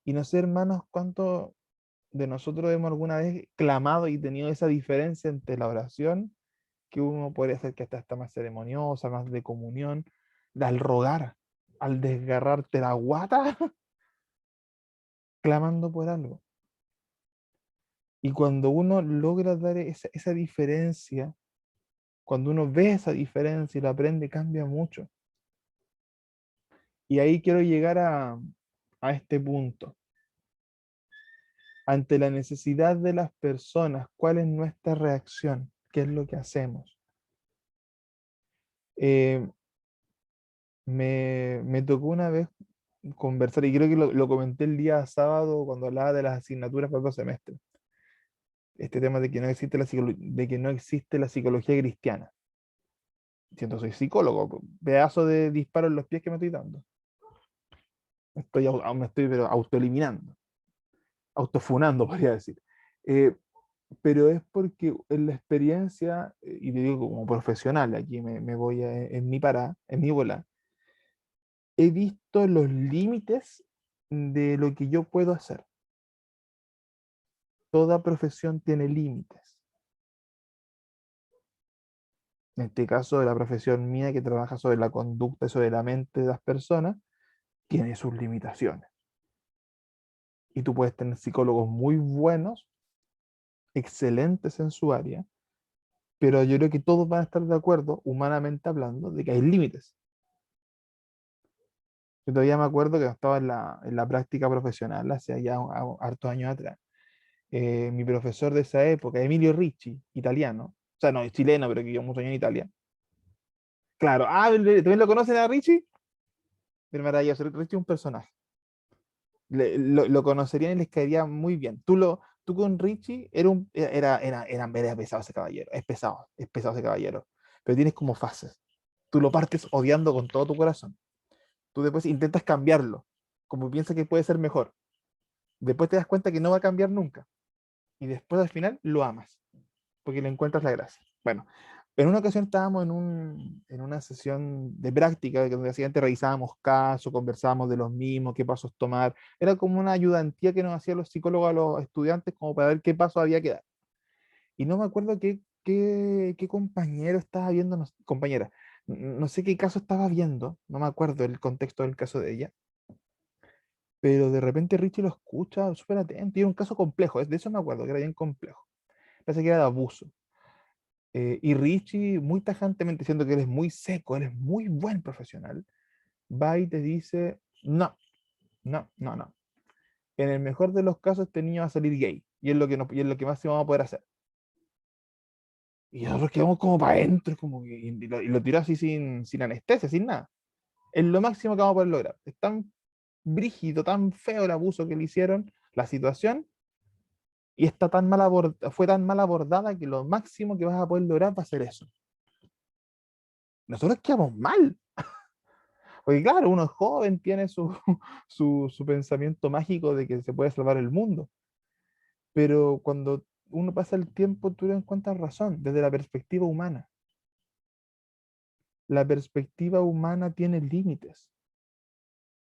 Y no sé, hermanos, cuánto de nosotros hemos alguna vez clamado y tenido esa diferencia entre la oración, que uno podría hacer que hasta está más ceremoniosa, más de comunión, al rogar, al desgarrarte la guata, clamando por algo. Y cuando uno logra dar esa diferencia, cuando uno ve esa diferencia y la aprende, cambia mucho. Y ahí quiero llegar a este punto. Ante la necesidad de las personas, ¿cuál es nuestra reacción? ¿Qué es lo que hacemos? Eh, me tocó una vez conversar, y creo que lo comenté el día sábado cuando hablaba de las asignaturas para el semestre. Este tema de que no existe de que no existe la psicología cristiana. Siento soy psicólogo, pedazo de disparo en los pies que me estoy dando. Me estoy pero autoeliminando, autofunando, podría decir. Eh, pero es porque en la experiencia, y te digo como profesional, aquí me voy en mi bola, he visto los límites de lo que yo puedo hacer. Toda profesión tiene límites. En este caso, de la profesión mía que trabaja sobre la conducta y sobre la mente de las personas, tiene sus limitaciones. Y tú puedes tener psicólogos muy buenos, excelentes en su área, pero yo creo que todos van a estar de acuerdo, humanamente hablando, de que hay límites. Yo todavía me acuerdo que estaba en la práctica profesional, hace ya hartos años atrás. Mi profesor de esa época, Emilio Ricci, italiano, o sea, no, es chileno, pero que vivió muchos años en Italia. Claro, ¿también lo conocen a Ricci? Pero maravilloso, Ricci es un personaje. Lo conocerían y les caería muy bien. Tú con Richie era pesado ese caballero, es pesado ese caballero, pero tienes como fases. Tú lo partes odiando con todo tu corazón. Tú después intentas cambiarlo, como piensas que puede ser mejor. Después te das cuenta que no va a cambiar nunca. Y después al final lo amas, porque le encuentras la gracia. Bueno, en una ocasión estábamos en una sesión de práctica, donde básicamente revisábamos casos, conversábamos de los mismos, qué pasos tomar. Era como una ayudantía que nos hacían los psicólogos a los estudiantes como para ver qué paso había que dar. Y no me acuerdo qué compañero estaba viendo, compañera, no sé qué caso estaba viendo, no me acuerdo el contexto del caso de ella, pero de repente Richie lo escucha súper atento y era un caso complejo, de eso me acuerdo, que era bien complejo. Parece que era de abuso. Y Richie, muy tajantemente, diciendo que eres muy seco, eres muy buen profesional, va y te dice, no, no, no, no. En el mejor de los casos este niño va a salir gay, y es lo que, y es lo que más vamos a poder hacer. Y nosotros quedamos como para adentro, como y lo tiró así sin anestesia, sin nada. Es lo máximo que vamos a poder lograr. Es tan brígido, tan feo el abuso que le hicieron, la situación, y está tan fue tan mal abordada que lo máximo que vas a poder lograr va a ser eso. Nosotros quedamos mal. Porque claro, uno es joven, tiene su pensamiento mágico de que se puede salvar el mundo. Pero cuando uno pasa el tiempo, tú le encuentras razón, desde la perspectiva humana. La perspectiva humana tiene límites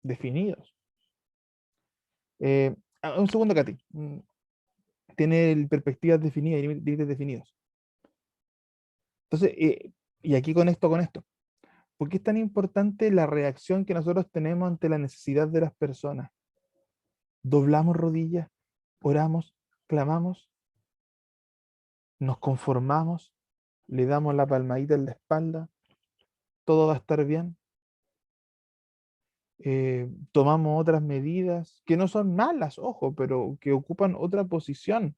definidos. Un segundo, Katy. Tiene perspectivas definidas y límites definidos. Entonces, y aquí con esto. ¿Por qué es tan importante la reacción que nosotros tenemos ante la necesidad de las personas? Doblamos rodillas, oramos, clamamos, nos conformamos, le damos la palmadita en la espalda, todo va a estar bien. Tomamos otras medidas que no son malas, ojo, pero que ocupan otra posición.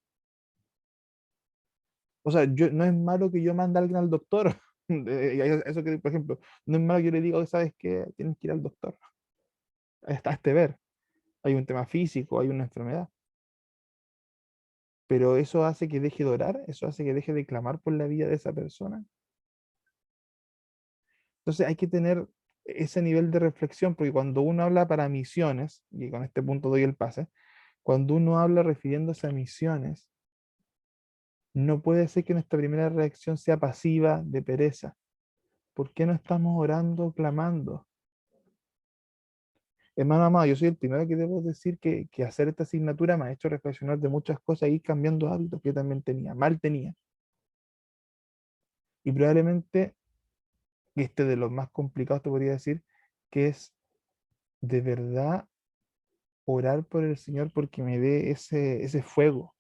O sea, no es malo que yo mande a alguien al doctor. Eso que, por ejemplo, no es malo que yo le diga, ¿sabes qué? Tienes que ir al doctor. Está este ver. Hay un tema físico, hay una enfermedad. Pero eso hace que deje de orar, eso hace que deje de clamar por la vida de esa persona. Entonces hay que tener ese nivel de reflexión, porque cuando uno habla para misiones, y con este punto doy el pase, cuando uno habla refiriéndose a misiones, no puede ser que nuestra primera reacción sea pasiva, de pereza. ¿Por qué no estamos orando, clamando? Hermano amado, yo soy el primero que debo decir que hacer esta asignatura me ha hecho reflexionar de muchas cosas y ir cambiando hábitos que yo también tenía, mal tenía. Y probablemente este de los más complicados te podría decir, que es de verdad orar por el Señor porque me dé ese fuego,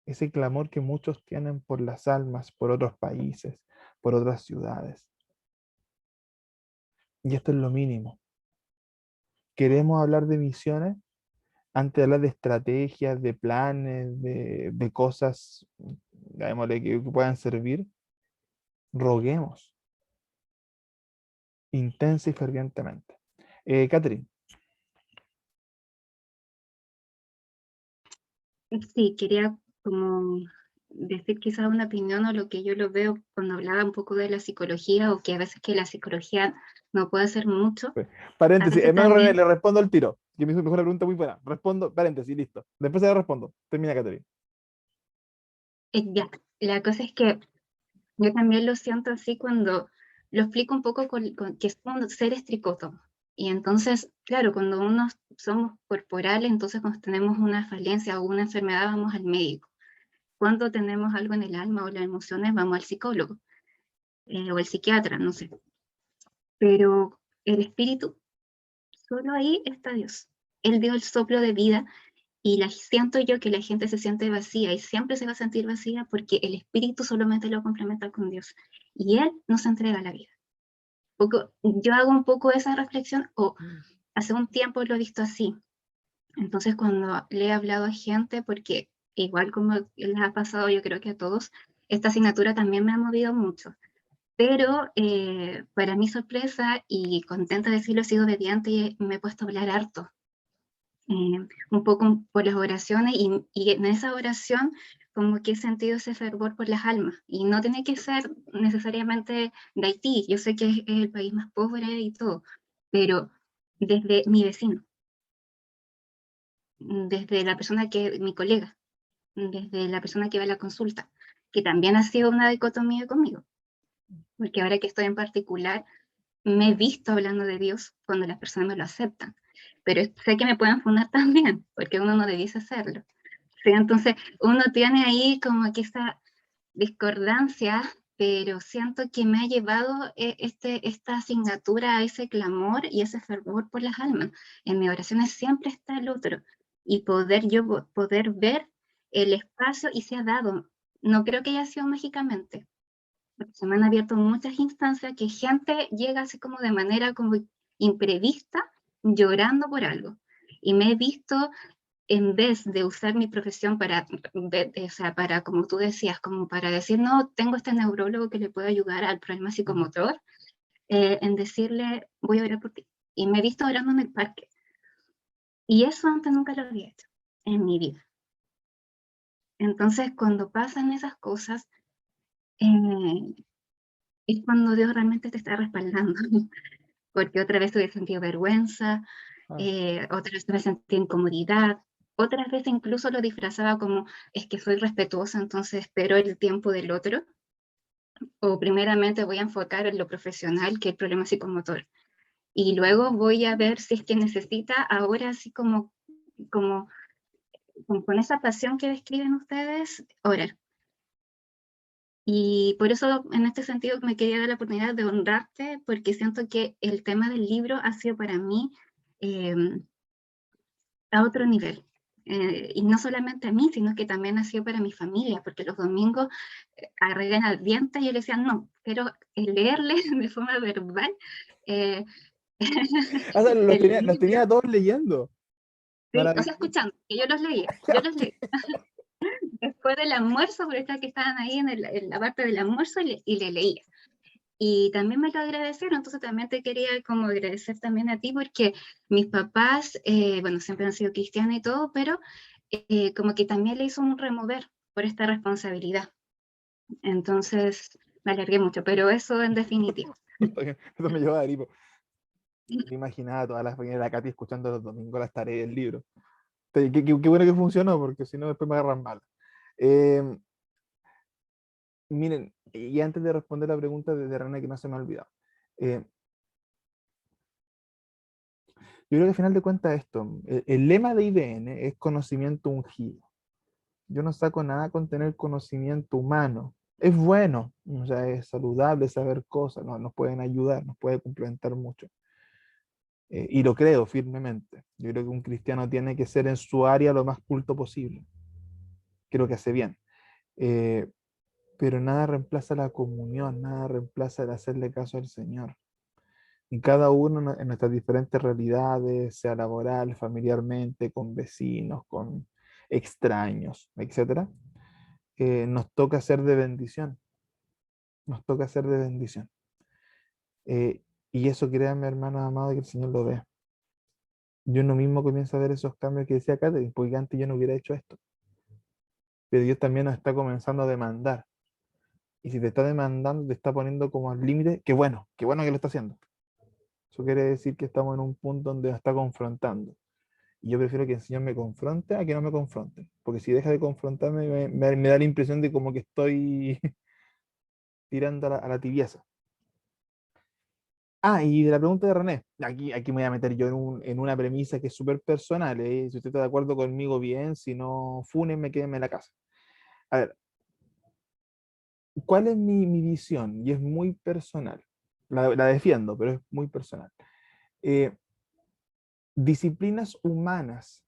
ese clamor que muchos tienen por las almas, por otros países, por otras ciudades. Y esto es lo mínimo. Queremos hablar de misiones antes de hablar de estrategias, de planes, de cosas, llamémosle, que puedan servir. Roguemos intensa y fervientemente. Catherine. Sí, quería como decir quizás una opinión o lo que yo lo veo cuando hablaba un poco de la psicología o que a veces que la psicología no puede hacer mucho. A Paréntesis, veces hermano René, también, le respondo al tiro. Que me hizo una pregunta muy buena. Respondo, paréntesis, listo. Después se la respondo. Termina, Catherine. ya, la cosa es que yo también lo siento así cuando lo explico un poco que somos seres tricotos. Y entonces, claro, cuando uno somos corporales, entonces cuando tenemos una falencia o una enfermedad vamos al médico. Cuando tenemos algo en el alma o las emociones vamos al psicólogo o el psiquiatra, no sé. Pero el espíritu, solo ahí está Dios. Él dio el soplo de vida y siento yo que la gente se siente vacía y siempre se va a sentir vacía porque el espíritu solamente lo complementa con Dios y Él nos entrega la vida. Yo hago un poco esa reflexión, o hace un tiempo lo he visto así. Entonces cuando le he hablado a gente, porque igual como les ha pasado yo creo que a todos, esta asignatura también me ha movido mucho. Pero para mi sorpresa y contenta de decirlo, he sido obediente y me he puesto a hablar harto. Un poco por las oraciones y en esa oración como que he sentido ese fervor por las almas. Y no tiene que ser necesariamente de Haití, yo sé que es el país más pobre y todo, pero desde mi vecino, desde la persona que, mi colega, desde la persona que va a la consulta, que también ha sido una dicotomía conmigo, porque ahora que estoy en particular, me he visto hablando de Dios cuando las personas me lo aceptan, pero sé que me pueden fundar también, porque uno no debiese hacerlo. Sí, entonces uno tiene ahí como que esa discordancia, pero siento que me ha llevado esta asignatura a ese clamor y ese fervor por las almas. En mis oraciones siempre está el otro, y poder ver el espacio, y se ha dado. No creo que haya sido mágicamente, porque se me han abierto muchas instancias que gente llega así como de manera como imprevista, llorando por algo. Y me he visto, en vez de usar mi profesión para, o sea, para, como tú decías, como para decir, no, tengo este neurólogo que le puede ayudar al problema psicomotor, en decirle, voy a orar por ti. Y me he visto orando en el parque. Y eso antes nunca lo había hecho en mi vida. Entonces, cuando pasan esas cosas, es cuando Dios realmente te está respaldando. Porque otra vez tuve sentido vergüenza, otra vez me sentí incomodidad, otras veces incluso lo disfrazaba como, es que soy respetuosa, entonces espero el tiempo del otro, o primeramente voy a enfocar en lo profesional, que es el problema psicomotor, y luego voy a ver si es que necesita ahora, así como con esa pasión que describen ustedes, orar. Y por eso, en este sentido, me quería dar la oportunidad de honrarte, porque siento que el tema del libro ha sido para mí a otro nivel. Y no solamente a mí, sino que también ha sido para mi familia, porque los domingos arreglan al diente y yo le decía, no, quiero leerle de forma verbal O sea, el los libro, tenía todos leyendo. sí, o sea, Maravilloso. escuchando, que yo los leía. Después del almuerzo, por estar que estaban ahí en la parte del almuerzo, y le leía. Y también me lo agradecieron, entonces también te quería como agradecer también a ti, porque mis papás, bueno, siempre han sido cristianos y todo, pero como que también le hizo un remover por esta responsabilidad. Entonces me alargué mucho, pero eso en definitiva. Eso me llevó a Aripo. Me imaginaba a todas las familias de la Katy escuchando los domingos las tareas del libro. Qué bueno que funcionó, porque si no después me agarran mal. Miren, y antes de responder la pregunta de René, que no se me ha olvidado. Yo creo que al final de cuentas esto, el lema de IDN es conocimiento ungido. Yo no saco nada con tener conocimiento humano. Es bueno, o sea, es saludable saber cosas, nos pueden ayudar, nos puede complementar mucho. Y lo creo firmemente. Yo creo que un cristiano tiene que ser en su área lo más culto posible. Creo que hace bien. Eh, pero nada reemplaza la comunión, nada reemplaza el hacerle caso al Señor. Y cada uno en nuestras diferentes realidades, sea laboral, familiarmente, con vecinos, con extraños, etcétera, nos toca ser de bendición. Nos toca ser de bendición. Y eso, créanme, hermanos amados, que el Señor lo vea. Yo no mismo comienzo a ver esos cambios que decía Catherine, porque antes yo no hubiera hecho esto. Pero Dios también nos está comenzando a demandar. Y si te está demandando, te está poniendo como al límite, qué bueno que lo está haciendo. Eso quiere decir que estamos en un punto donde nos está confrontando. Y yo prefiero que el Señor me confronte a que no me confronte. Porque si deja de confrontarme, me da la impresión de como que estoy tirando a la tibieza. Ah, y de la pregunta de René, aquí me voy a meter yo en una premisa que es súper personal. Si usted está de acuerdo conmigo, bien, si no, fúnenme, quédenme en la casa. A ver, ¿cuál es mi visión? Y es muy personal. La defiendo, pero es muy personal. disciplinas humanas,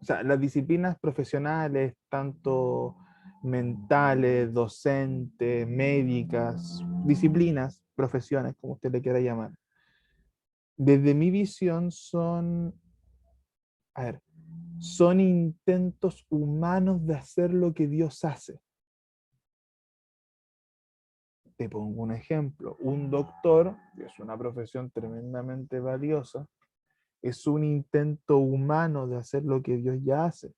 o sea, las disciplinas profesionales, tanto mentales, docentes, médicas, disciplinas, profesiones, como usted le quiera llamar, desde mi visión son, a ver, son intentos humanos de hacer lo que Dios hace. Te pongo un ejemplo. Un doctor, que es una profesión tremendamente valiosa, es un intento humano de hacer lo que Dios ya hace.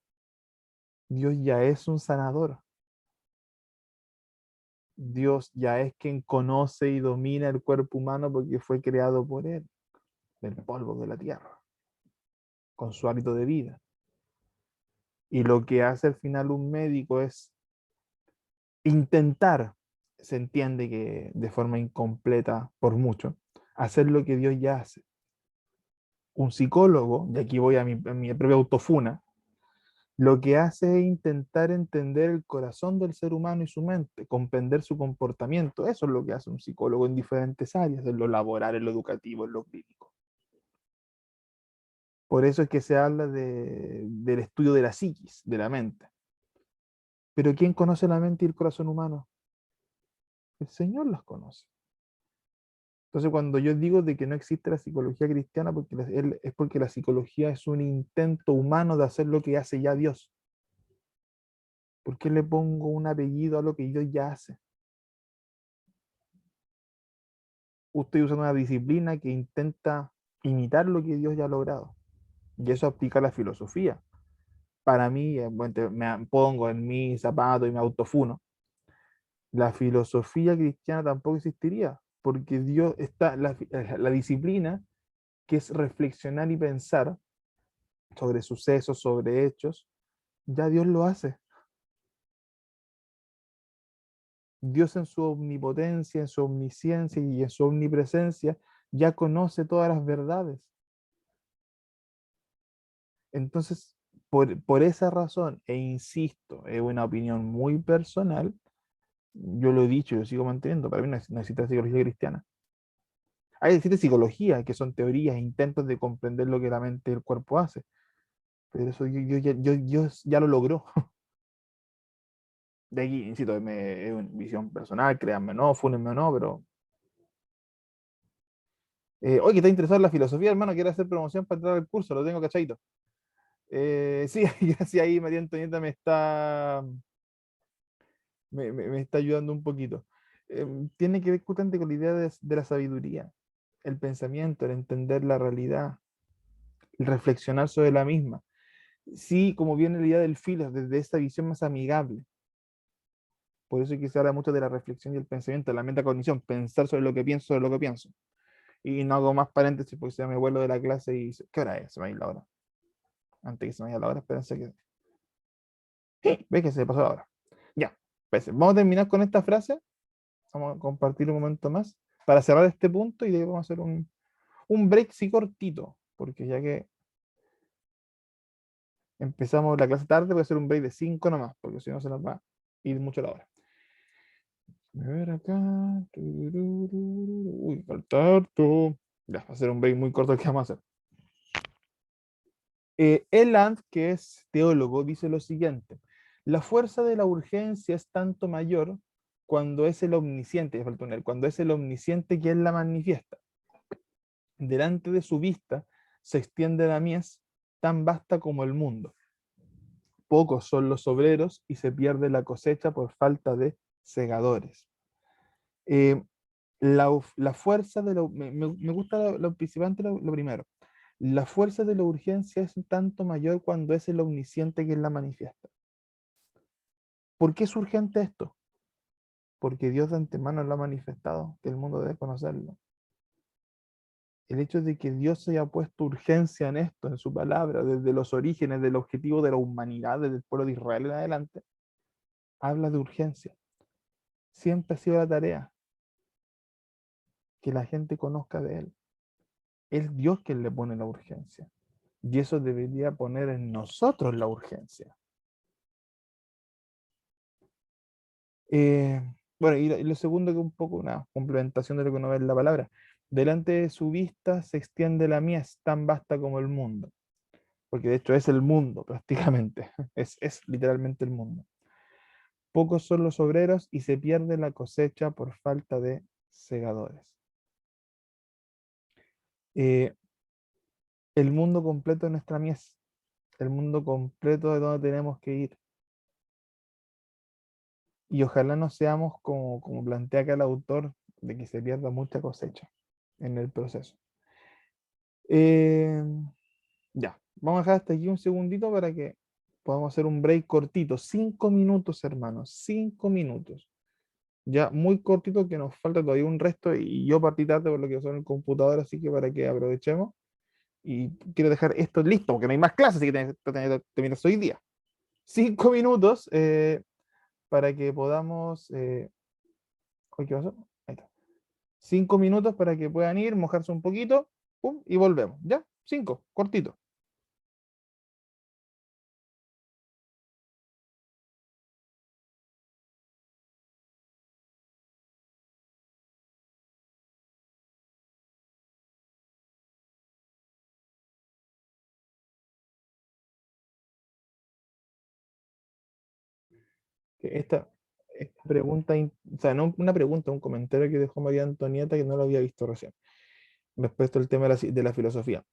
Dios ya es un sanador. Dios ya es quien conoce y domina el cuerpo humano porque fue creado por Él, del polvo de la tierra, con su hábito de vida. Y lo que hace al final un médico es intentar, se entiende que de forma incompleta por mucho, hacer lo que Dios ya hace. Un psicólogo, y aquí voy a mi propia autofuna, lo que hace es intentar entender el corazón del ser humano y su mente, comprender su comportamiento. Eso es lo que hace un psicólogo en diferentes áreas, en lo laboral, en lo educativo, en lo clínico. Por eso es que se habla del estudio de la psiquis, de la mente. Pero ¿quién conoce la mente y el corazón humano? El Señor las conoce. Entonces, cuando yo digo de que no existe la psicología cristiana, es porque la psicología es un intento humano de hacer lo que hace ya Dios. ¿Por qué le pongo un apellido a lo que Dios ya hace? Usted usa una disciplina que intenta imitar lo que Dios ya ha logrado. Y eso aplica a la filosofía. Para mí, bueno, me pongo en mi zapato y me autofuno. La filosofía cristiana tampoco existiría, porque Dios está, la disciplina, que es reflexionar y pensar sobre sucesos, sobre hechos, ya Dios lo hace. Dios en su omnipotencia, en su omnisciencia y en su omnipresencia ya conoce todas las verdades. Entonces, por esa razón, e insisto, es una opinión muy personal, yo lo he dicho, yo sigo manteniendo, para mí no existe psicología cristiana. Existe psicología, que son teorías, intentos de comprender lo que la mente y el cuerpo hace, pero eso Dios ya lo logró. De aquí, insisto, es una visión personal, créanme o no, fúnenme o no, pero... oye, que está interesado en la filosofía, hermano, quiere hacer promoción para entrar al curso, lo tengo cachadito. Sí, gracias ahí, María Antonieta me está ayudando un poquito. Tiene que ver justamente con la idea de la sabiduría, el pensamiento, el entender la realidad, el reflexionar sobre la misma. Sí, como viene la idea del filo, desde esta visión más amigable. Por eso es que se habla mucho de la reflexión y el pensamiento, la metacognición, pensar sobre lo que pienso, sobre lo que pienso. Y no hago más paréntesis porque se me vuelvo de la clase y dice, ¿qué hora es? Se me va a ir la hora. Antes que se me vaya la hora, espérense que... ¿Ves que se pasó la hora? Ya, pues, vamos a terminar con esta frase. Vamos a compartir un momento más para cerrar este punto y de ahí vamos a hacer un break sí cortito, porque ya que empezamos la clase tarde, voy a hacer un break de 5 nomás, porque si no se nos va a ir mucho la hora. A ver acá. Uy, falta harto. Ya, va a ser un break muy corto que vamos a hacer. Eland, que es teólogo, dice lo siguiente: la fuerza de la urgencia es tanto mayor cuando es el omnisciente, cuando es el omnisciente quien la manifiesta. Delante de su vista se extiende la mies tan vasta como el mundo. Pocos son los obreros y se pierde la cosecha por falta de segadores. La fuerza de me gusta lo principalmente lo primero. La fuerza de la urgencia es tanto mayor cuando es el omnisciente quien la manifiesta. ¿Por qué es urgente esto? Porque Dios de antemano lo ha manifestado, que el mundo debe conocerlo. El hecho de que Dios haya puesto urgencia en esto, en su palabra, desde los orígenes del objetivo de la humanidad, desde el pueblo de Israel en adelante, habla de urgencia. Siempre ha sido la tarea que la gente conozca de Él. Es Dios quien le pone la urgencia. Y eso debería poner en nosotros la urgencia. Bueno, y lo segundo, que es un poco una complementación de lo que uno ve en la palabra. Delante de su vista se extiende la mies, tan vasta como el mundo. Porque de hecho es el mundo prácticamente, es literalmente el mundo. Pocos son los obreros y se pierde la cosecha por falta de segadores. Eh, el mundo completo es nuestra mies, el mundo completo de donde tenemos que ir. Y ojalá no seamos como plantea acá el autor, de que se pierda mucha cosecha en el proceso. Eh, ya, vamos a dejar hasta aquí un segundito para que podamos hacer un break cortito. 5 minutos, hermanos, 5 minutos. Ya muy cortito, que nos falta todavía un resto y yo partí tarde por lo que son el computador, así que para que aprovechemos. Y quiero dejar esto listo, porque no hay más clases, así que terminas hoy día. 5 minutos para que podamos... ¿qué pasó? Ahí está. 5 minutos para que puedan ir, mojarse un poquito, pum, y volvemos. ¿Ya? 5, cortito. Esta pregunta, o sea, no una pregunta, un comentario que dejó María Antonieta que no lo había visto recién, respecto al tema de la filosofía.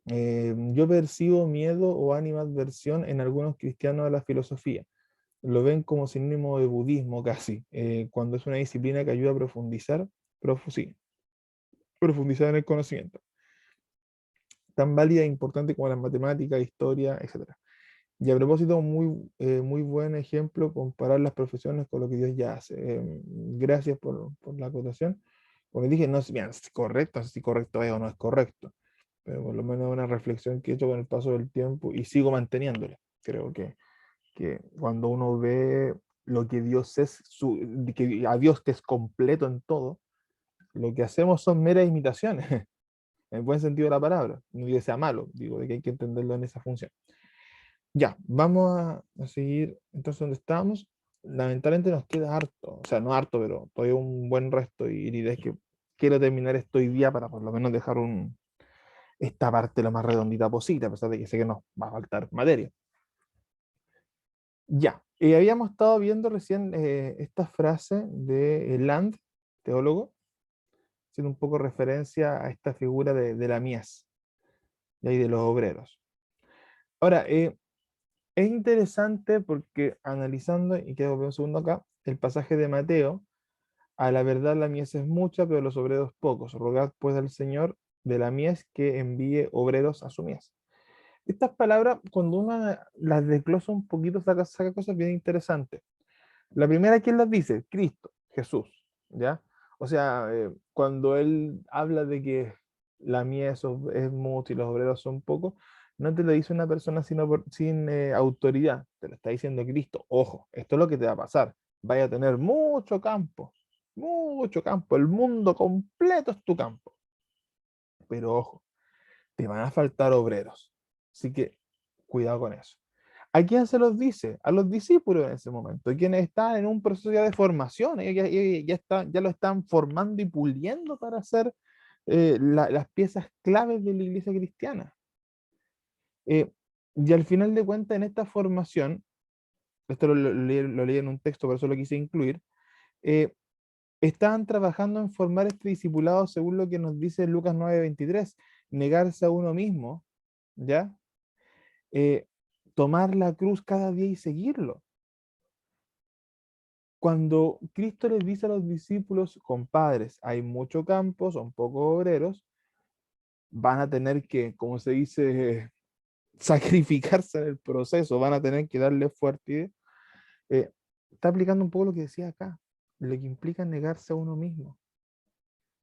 Yo percibo miedo o animadversión en algunos cristianos de la filosofía. Lo ven como sinónimo de budismo casi, cuando es una disciplina que ayuda a sí, profundizar en el conocimiento, tan válida e importante como las matemáticas, historia, etc. Y a propósito, muy buen ejemplo comparar las profesiones con lo que Dios ya hace. Gracias por la acotación. Porque dije, no, mira, es correcto, no sé si correcto es o no es correcto, pero por lo menos es una reflexión que he hecho con el paso del tiempo y sigo manteniéndola. Creo que cuando uno ve lo que Dios es, que a Dios que es completo en todo, lo que hacemos son meras imitaciones, en el buen sentido de la palabra. No digo que sea malo, digo de que hay que entenderlo en esa función. Ya, vamos a seguir entonces donde estábamos. Lamentablemente nos queda harto, o sea, no harto, pero todavía un buen resto y la idea es que quiero terminar esto hoy día para por lo menos dejar esta parte lo más redondita posible, a pesar de que sé que nos va a faltar materia. Ya, habíamos estado viendo recién esta frase de Land, teólogo, haciendo un poco referencia a esta figura de la mies, y ahí de los obreros. Ahora, es interesante porque analizando, y quedo un segundo acá, el pasaje de Mateo, a la verdad la mies es mucha, pero los obreros pocos. Rogad pues al Señor de la mies que envíe obreros a su mies. Estas palabras, cuando uno las desglosa un poquito, saca cosas bien interesantes. La primera, ¿quién las dice? Cristo, Jesús, ¿ya? O sea, cuando él habla de que la mies es mucha y los obreros son pocos, no te lo dice una persona sin autoridad, te lo está diciendo Cristo. Ojo, esto es lo que te va a pasar. Vaya a tener mucho campo, el mundo completo es tu campo. Pero ojo, te van a faltar obreros. Así que cuidado con eso. ¿A quién se los dice? A los discípulos en ese momento, quienes están en un proceso ya de formación, ya lo están formando y puliendo para hacer las piezas claves de la iglesia cristiana. Y al final de cuentas, en esta formación, esto lo leí en un texto, por eso lo quise incluir, estaban trabajando en formar este discipulado según lo que nos dice Lucas 9:23, negarse a uno mismo, ¿ya? Tomar la cruz cada día y seguirlo. Cuando Cristo les dice a los discípulos, compadres, hay mucho campo, son pocos obreros, van a tener que, como se dice, sacrificarse en el proceso, van a tener que darle fuerte. Está aplicando un poco lo que decía acá, lo que implica negarse a uno mismo.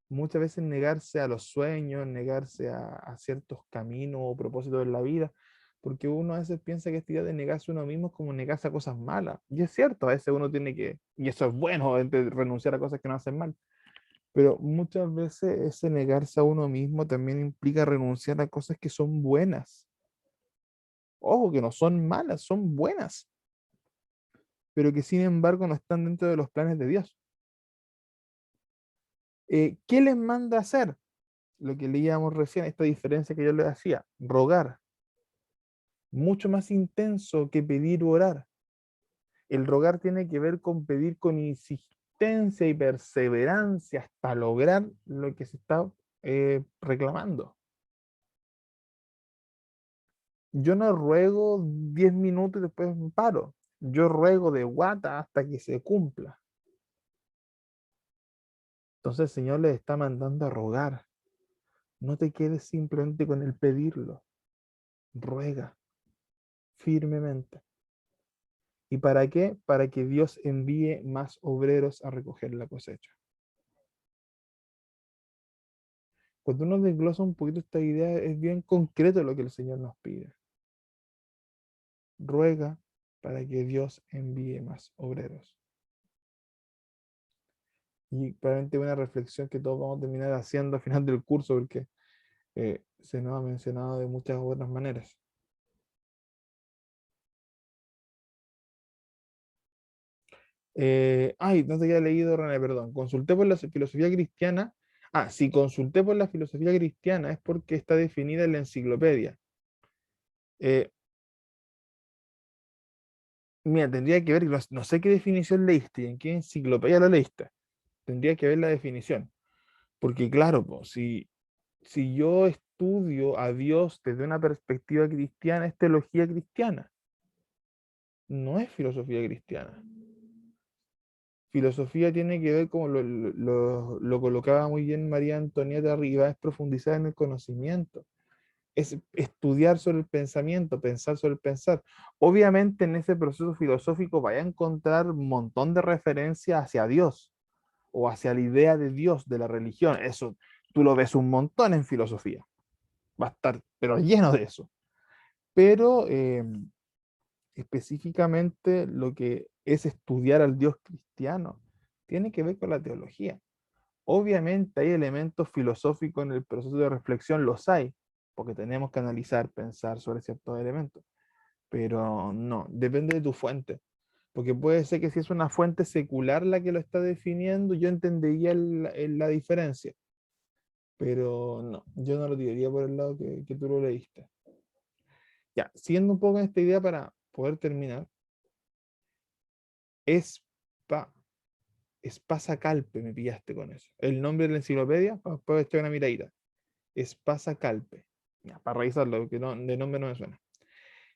Muchas veces negarse a los sueños, negarse a ciertos caminos o propósitos en la vida, porque uno a veces piensa que esta idea de negarse a uno mismo es como negarse a cosas malas. Y es cierto, a veces uno tiene que, y eso es bueno, renunciar a cosas que no hacen mal. Pero muchas veces ese negarse a uno mismo también implica renunciar a cosas que son buenas. Ojo, que no son malas, son buenas, pero que sin embargo no están dentro de los planes de Dios. ¿Qué les manda a hacer? Lo que leíamos recién, esta diferencia que yo les hacía, rogar. Mucho más intenso que pedir o orar. El rogar tiene que ver con pedir con insistencia y perseverancia hasta lograr lo que se está reclamando. Yo no ruego 10 minutos y después me paro. Yo ruego de guata hasta que se cumpla. Entonces el Señor les está mandando a rogar. No te quedes simplemente con el pedirlo. Ruega firmemente. ¿Y para qué? Para que Dios envíe más obreros a recoger la cosecha. Cuando uno desglosa un poquito esta idea, es bien concreto lo que el Señor nos pide. Ruega para que Dios envíe más obreros. Y probablemente una reflexión que todos vamos a terminar haciendo al final del curso, porque se nos ha mencionado de muchas otras maneras. No te había leído, René, perdón. Consulté por la filosofía cristiana. Si consulté por la filosofía cristiana es porque está definida en la enciclopedia. Mira, tendría que ver, no sé qué definición leíste y en qué enciclopedia lo leíste. Tendría que ver la definición. Porque claro, pues, si yo estudio a Dios desde una perspectiva cristiana, es teología cristiana, no es filosofía cristiana. Filosofía tiene que ver, como lo colocaba muy bien María Antonieta Rivas, es profundizar en el conocimiento, es estudiar sobre el pensamiento, pensar sobre el pensar. Obviamente en ese proceso filosófico vaya a encontrar un montón de referencias hacia Dios o hacia la idea de Dios, de la religión. Eso tú lo ves un montón en filosofía. Va a estar, pero lleno de eso. Pero específicamente lo que es estudiar al Dios cristiano tiene que ver con la teología. Obviamente hay elementos filosóficos en el proceso de reflexión, los hay, porque tenemos que analizar, pensar sobre ciertos elementos, pero no, depende de tu fuente, porque puede ser que si es una fuente secular la que lo está definiendo, yo entendería la diferencia, pero no, yo no lo diría por el lado que tú lo leíste. Ya, siguiendo un poco en esta idea para poder terminar, es Espasa Calpe, me pillaste con eso. El nombre de la enciclopedia, puedes echar una miradita. Espasa Calpe. Ya, para revisarlo, que no, de nombre no me suena.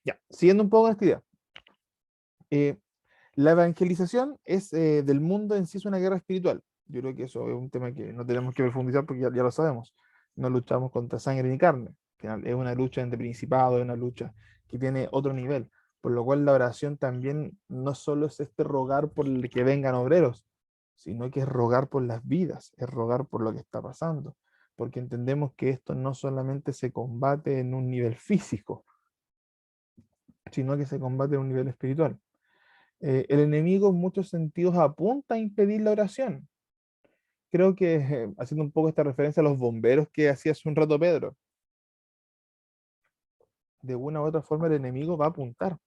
Ya, siguiendo un poco esta idea. La evangelización es del mundo en sí es una guerra espiritual. Yo creo que eso es un tema que no tenemos que profundizar porque ya lo sabemos. No luchamos contra sangre ni carne. Al final es una lucha entre principados, es una lucha que tiene otro nivel. Por lo cual la oración también no solo es este rogar por el que vengan obreros, sino que es rogar por las vidas, es rogar por lo que está pasando. Porque entendemos que esto no solamente se combate en un nivel físico, sino que se combate en un nivel espiritual. El enemigo en muchos sentidos apunta a impedir la oración. Creo que, haciendo un poco esta referencia a los bomberos que hacía hace un rato Pedro, de una u otra forma el enemigo va a apuntar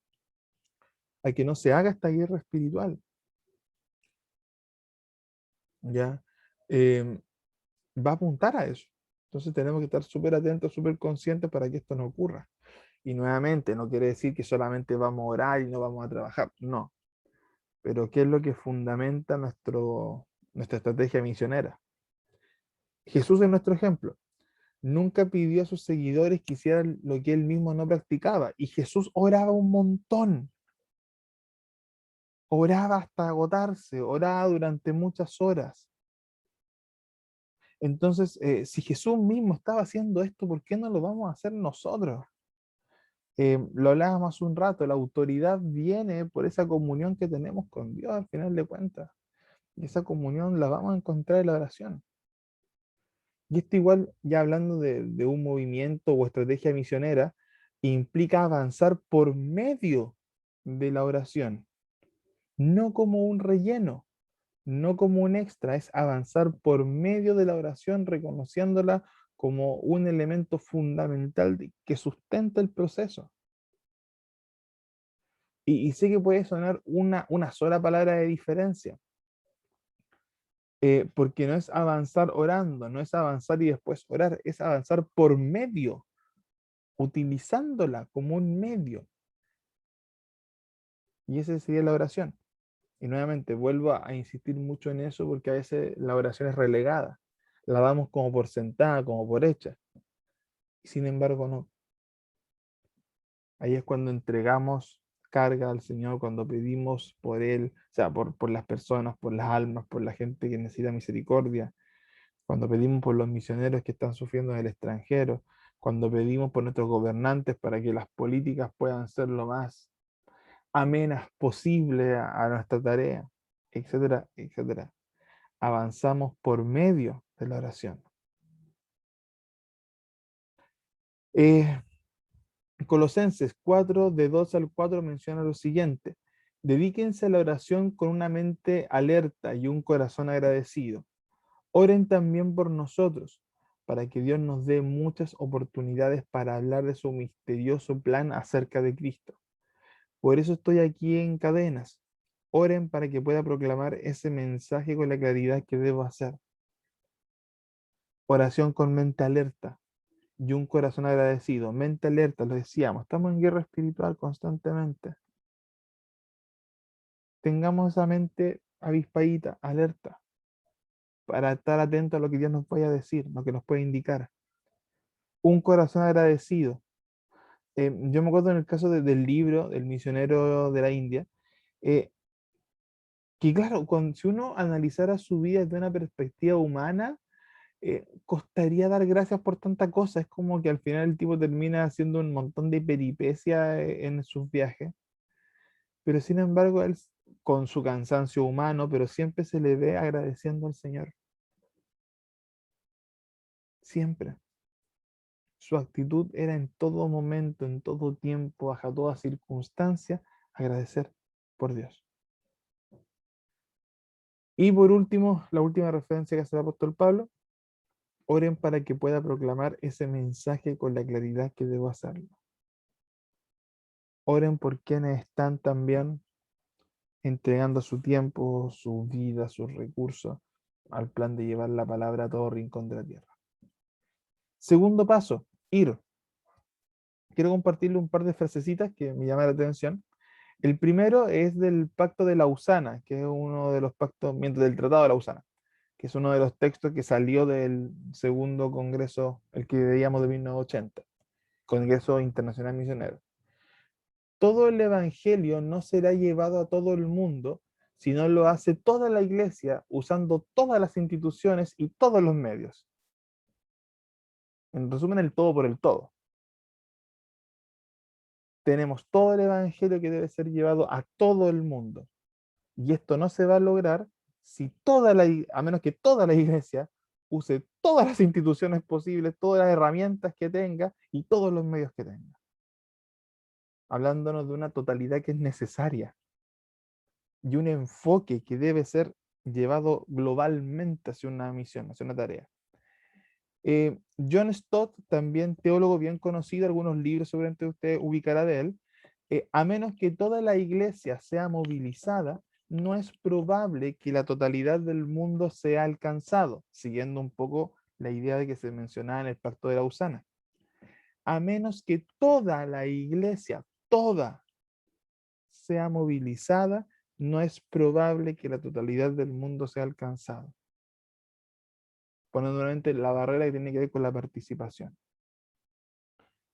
a que no se haga esta guerra espiritual. ¿Ya? Eh, Va a apuntar a eso. Entonces tenemos que estar súper atentos, súper conscientes para que esto no ocurra. Y nuevamente, no quiere decir que solamente vamos a orar y no vamos a trabajar. No. Pero ¿qué es lo que fundamenta nuestra estrategia misionera? Jesús es nuestro ejemplo. Nunca pidió a sus seguidores que hicieran lo que él mismo no practicaba. Y Jesús oraba un montón. Oraba hasta agotarse, oraba durante muchas horas. Entonces, si Jesús mismo estaba haciendo esto, ¿por qué no lo vamos a hacer nosotros? Lo hablábamos hace un rato, la autoridad viene por esa comunión que tenemos con Dios al final de cuentas. Y esa comunión la vamos a encontrar en la oración. Y esto igual, ya hablando de un movimiento o estrategia misionera, implica avanzar por medio de la oración, no como un relleno, no como un extra, es avanzar por medio de la oración, reconociéndola como un elemento fundamental que sustenta el proceso. Y sé que puede sonar una sola palabra de diferencia, Porque no es avanzar orando, no es avanzar y después orar, es avanzar por medio, utilizándola como un medio. Y esa sería la oración. Y nuevamente vuelvo a insistir mucho en eso porque a veces la oración es relegada. La damos como por sentada, como por hecha. Y sin embargo, no. Ahí es cuando entregamos carga al Señor, cuando pedimos por Él, o sea, por las personas, por las almas, por la gente que necesita misericordia, cuando pedimos por los misioneros que están sufriendo en el extranjero, cuando pedimos por nuestros gobernantes para que las políticas puedan ser lo más amenas posible a nuestra tarea, etcétera, etcétera. Avanzamos por medio de la oración. Eh, Colosenses 4, de 2 al 4 menciona lo siguiente: dedíquense a la oración con una mente alerta y un corazón agradecido. Oren también por nosotros, para que Dios nos dé muchas oportunidades para hablar de su misterioso plan acerca de Cristo. Por eso estoy aquí en cadenas. Oren para que pueda proclamar ese mensaje con la claridad que debo hacer. Oración con mente alerta y un corazón agradecido. Mente alerta, lo decíamos, estamos en guerra espiritual constantemente. Tengamos esa mente avispadita, alerta, para estar atento a lo que Dios nos vaya a decir, lo que nos puede indicar. Un corazón agradecido. Yo me acuerdo en el caso del libro del misionero de la India, eh, que claro, si uno analizara su vida desde una perspectiva humana, costaría dar gracias por tanta cosa. Es como que al final el tipo termina haciendo un montón de peripecias en sus viajes, pero sin embargo él, con su cansancio humano, pero siempre se le ve agradeciendo al Señor. Siempre. Su actitud era en todo momento, en todo tiempo, bajo toda circunstancia, agradecer por Dios. Y por último, la última referencia que hace el apóstol Pablo: oren para que pueda proclamar ese mensaje con la claridad que debo hacerlo. Oren por quienes están también entregando su tiempo, su vida, sus recursos al plan de llevar la palabra a todo rincón de la tierra. Segundo paso, ir. Quiero compartirle un par de frasecitas que me llaman la atención. El primero es del Pacto de Lausana, que es uno de los pactos, mientras del Tratado de Lausana, que es uno de los textos que salió del segundo congreso, el que veíamos de 1980, Congreso Internacional Misionero. Todo el evangelio no será llevado a todo el mundo, sino lo hace toda la iglesia usando todas las instituciones y todos los medios. En resumen, el todo por el todo. Tenemos todo el evangelio que debe ser llevado a todo el mundo. Y esto no se va a lograr si a menos que toda la iglesia use todas las instituciones posibles, todas las herramientas que tenga y todos los medios que tenga. Hablándonos de una totalidad que es necesaria y un enfoque que debe ser llevado globalmente hacia una misión, hacia una tarea. John Stott, también teólogo bien conocido, algunos libros seguramente usted ubicará de él. A menos que toda la iglesia sea movilizada, no es probable que la totalidad del mundo sea alcanzado, siguiendo un poco la idea de que se mencionaba en el Pacto de Lausana. A menos que toda la iglesia, toda, sea movilizada, no es probable que la totalidad del mundo sea alcanzado. Poniendo nuevamente la barrera que tiene que ver con la participación.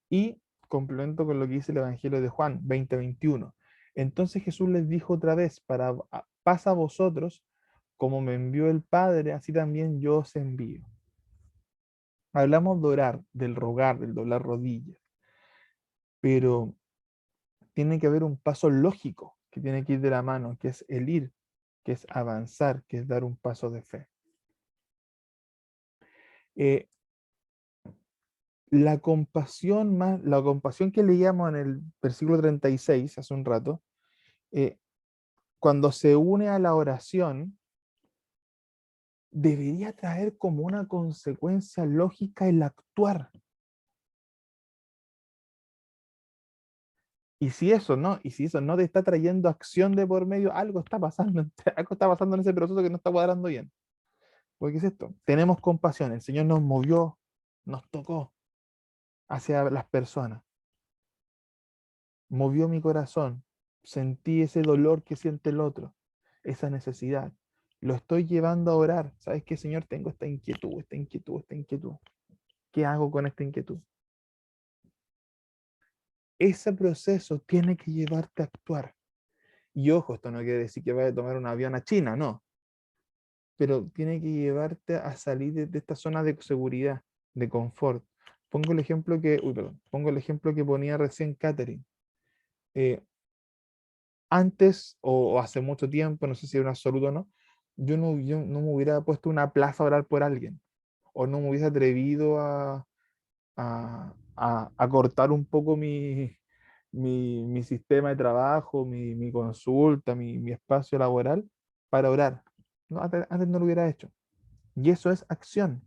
Y complemento con lo que dice el Evangelio de Juan 20:21. Entonces Jesús les dijo otra vez: paz a vosotros, como me envió el Padre, así también yo os envío. Hablamos de orar, del rogar, del doblar rodillas, pero tiene que haber un paso lógico que tiene que ir de la mano, que es el ir, que es avanzar, que es dar un paso de fe. La compasión que leíamos en el versículo 36 hace un rato, cuando se une a la oración, debería traer como una consecuencia lógica el actuar. Y si eso no te está trayendo acción de por medio, algo está pasando en ese proceso que no está cuadrando bien. Porque es esto, tenemos compasión, el Señor nos movió, nos tocó hacia las personas, movió mi corazón, sentí ese dolor que siente el otro, esa necesidad. Lo estoy llevando a orar. ¿Sabes qué, Señor? Tengo esta inquietud, esta inquietud, esta inquietud. ¿Qué hago con esta inquietud? Ese proceso tiene que llevarte a actuar. Y ojo, esto no quiere decir que vaya a tomar un avión a China, no. Pero tiene que llevarte a salir de esta zona de seguridad, de confort. Pongo el ejemplo que ponía recién Catherine. Antes o hace mucho tiempo, no sé si era un absoluto o no, yo no me hubiera puesto una plaza a orar por alguien, o no me hubiese atrevido a cortar un poco mi sistema de trabajo, mi consulta, mi espacio laboral para orar. No, antes no lo hubiera hecho. Y eso es acción.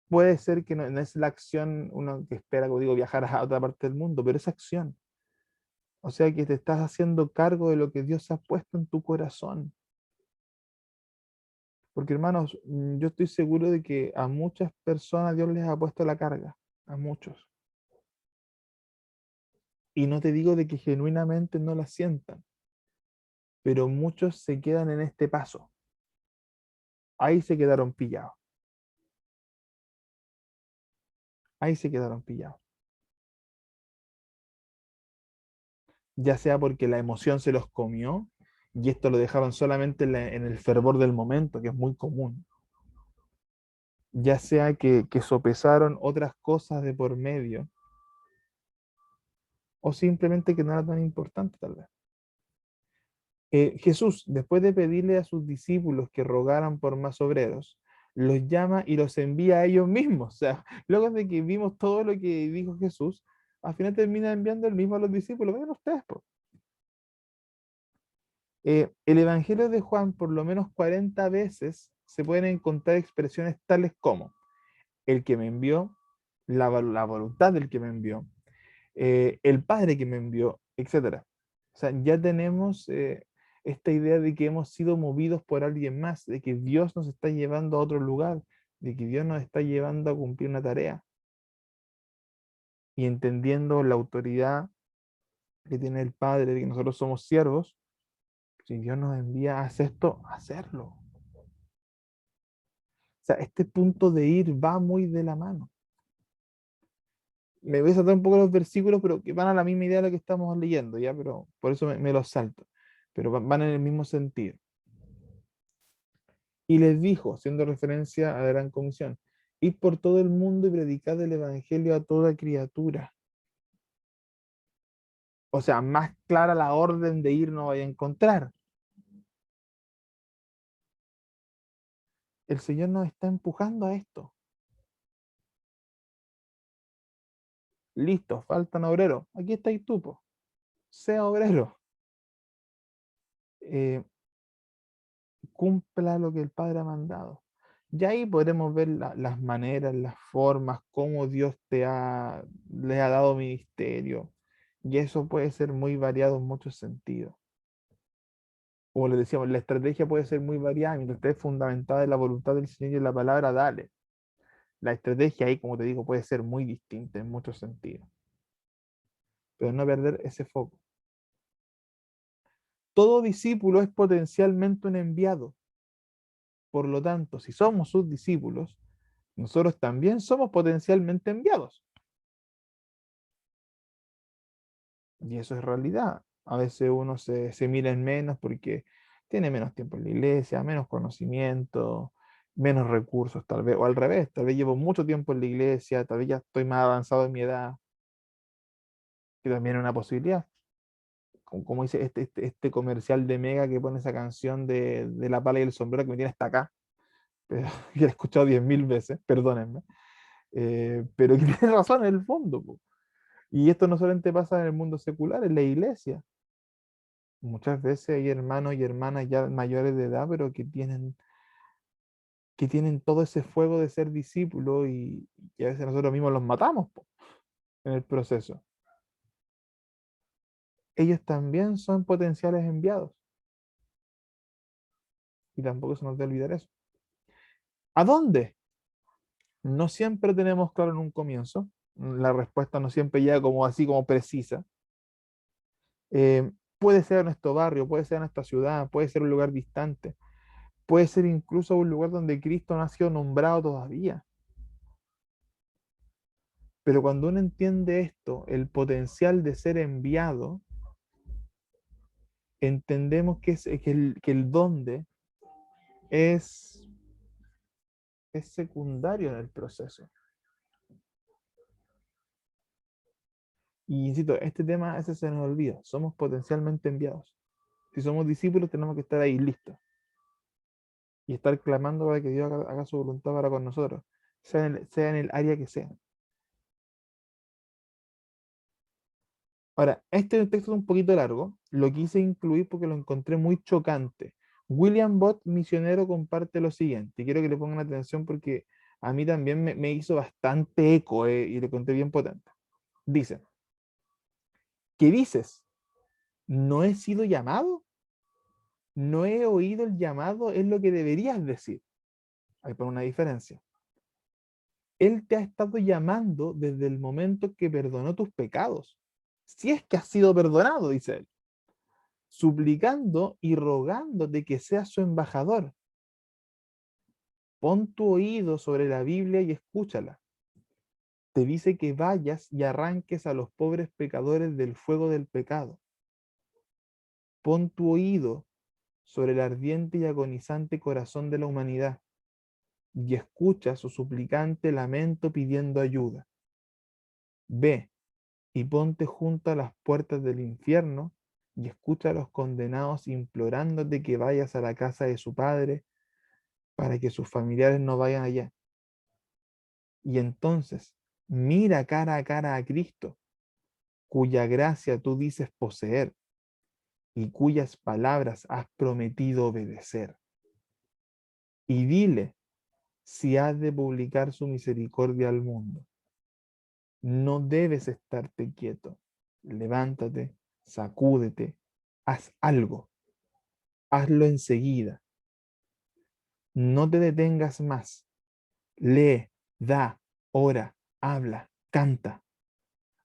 Puede ser que no es la acción uno que espera, como digo, viajar a otra parte del mundo, pero es acción. O sea que te estás haciendo cargo de lo que Dios ha puesto en tu corazón. Porque hermanos, yo estoy seguro de que a muchas personas Dios les ha puesto la carga, a muchos. Y no te digo de que genuinamente no la sientan, pero muchos se quedan en este paso. Ahí se quedaron pillados. Ahí se quedaron pillados. Ya sea porque la emoción se los comió y esto lo dejaron solamente en el fervor del momento, que es muy común. Ya sea que sopesaron otras cosas de por medio o simplemente que no era tan importante tal vez. Jesús, después de pedirle a sus discípulos que rogaran por más obreros, los llama y los envía a ellos mismos. O sea, luego de que vimos todo lo que dijo Jesús, al final termina enviando él mismo a los discípulos. Vengan ustedes, po. El Evangelio de Juan, por lo menos 40 veces, se pueden encontrar expresiones tales como el que me envió, la voluntad del que me envió, el Padre que me envió, etcétera. O sea, ya tenemos esta idea de que hemos sido movidos por alguien más, de que Dios nos está llevando a otro lugar, de que Dios nos está llevando a cumplir una tarea. Y entendiendo la autoridad que tiene el Padre, de que nosotros somos siervos, si Dios nos envía a hacer esto, hacerlo. O sea, este punto de ir va muy de la mano. Me voy a saltar un poco los versículos, pero que van a la misma idea de lo que estamos leyendo, ¿ya? Pero por eso me los salto. Pero van en el mismo sentido. Y les dijo, haciendo referencia a la gran comisión, id por todo el mundo y predicad el evangelio a toda criatura. O sea, más clara la orden de ir no vaya a encontrar. El Señor nos está empujando a esto. Listo, faltan obreros. Aquí estáis tú, po. Sea obrero. Cumpla lo que el Padre ha mandado. Y ahí podremos ver las maneras, las formas, cómo Dios les ha dado ministerio. Y eso puede ser muy variado en muchos sentidos. Como les decíamos, la estrategia puede ser muy variada, mientras esté fundamentada en la voluntad del Señor y en la palabra, dale. La estrategia ahí, como te digo, puede ser muy distinta en muchos sentidos. Pero no perder ese foco. Todo discípulo es potencialmente un enviado. Por lo tanto, si somos sus discípulos, nosotros también somos potencialmente enviados. Y eso es realidad. A veces uno se mira en menos porque tiene menos tiempo en la iglesia, menos conocimiento, menos recursos tal vez, o al revés, tal vez llevo mucho tiempo en la iglesia, tal vez ya estoy más avanzado en mi edad, que también es una posibilidad. Como dice este comercial de Mega que pone esa canción de la pala y el sombrero que me tiene hasta acá, pero, que la he escuchado 10.000 veces, perdónenme, pero que tiene razón en el fondo, po. Y esto no solamente pasa en el mundo secular, en la iglesia. Muchas veces hay hermanos y hermanas ya mayores de edad, pero que tienen todo ese fuego de ser discípulos y a veces nosotros mismos los matamos, po, en el proceso. Ellos también son potenciales enviados. y tampoco se nos debe olvidar eso. ¿A dónde? No siempre tenemos claro en un comienzo, la respuesta no siempre llega como así como precisa. Puede ser en nuestro barrio, puede ser en nuestra ciudad, puede ser un lugar distante, puede ser incluso un lugar donde Cristo no ha sido nombrado todavía. Pero cuando uno entiende esto, el potencial de ser enviado, entendemos que el dónde es secundario en el proceso. Y insisto, este tema a veces se nos olvida. Somos potencialmente enviados. Si somos discípulos, tenemos que estar ahí listos y estar clamando para que Dios haga su voluntad para con nosotros, sea en el área que sea. Ahora, este texto es un poquito largo, lo quise incluir porque lo encontré muy chocante. William Bott, misionero, comparte lo siguiente, y quiero que le pongan atención porque a mí también me hizo bastante eco y lo encontré bien potente. Dice, ¿qué dices? ¿No he sido llamado? ¿No he oído el llamado? Es lo que deberías decir. Hay por una diferencia. Él te ha estado llamando desde el momento que perdonó tus pecados. Si es que has sido perdonado, dice él, suplicando y rogando de que seas su embajador. Pon tu oído sobre la Biblia y escúchala. Te dice que vayas y arranques a los pobres pecadores del fuego del pecado. Pon tu oído sobre el ardiente y agonizante corazón de la humanidad y escucha su suplicante lamento pidiendo ayuda. Ve y ponte junto a las puertas del infierno y escucha a los condenados implorándote que vayas a la casa de su padre para que sus familiares no vayan allá. Y entonces mira cara a cara a Cristo, cuya gracia tú dices poseer y cuyas palabras has prometido obedecer. Y dile si has de publicar su misericordia al mundo. No debes estarte quieto. Levántate, sacúdete, haz algo. Hazlo enseguida. No te detengas más. Lee, da, ora, habla, canta.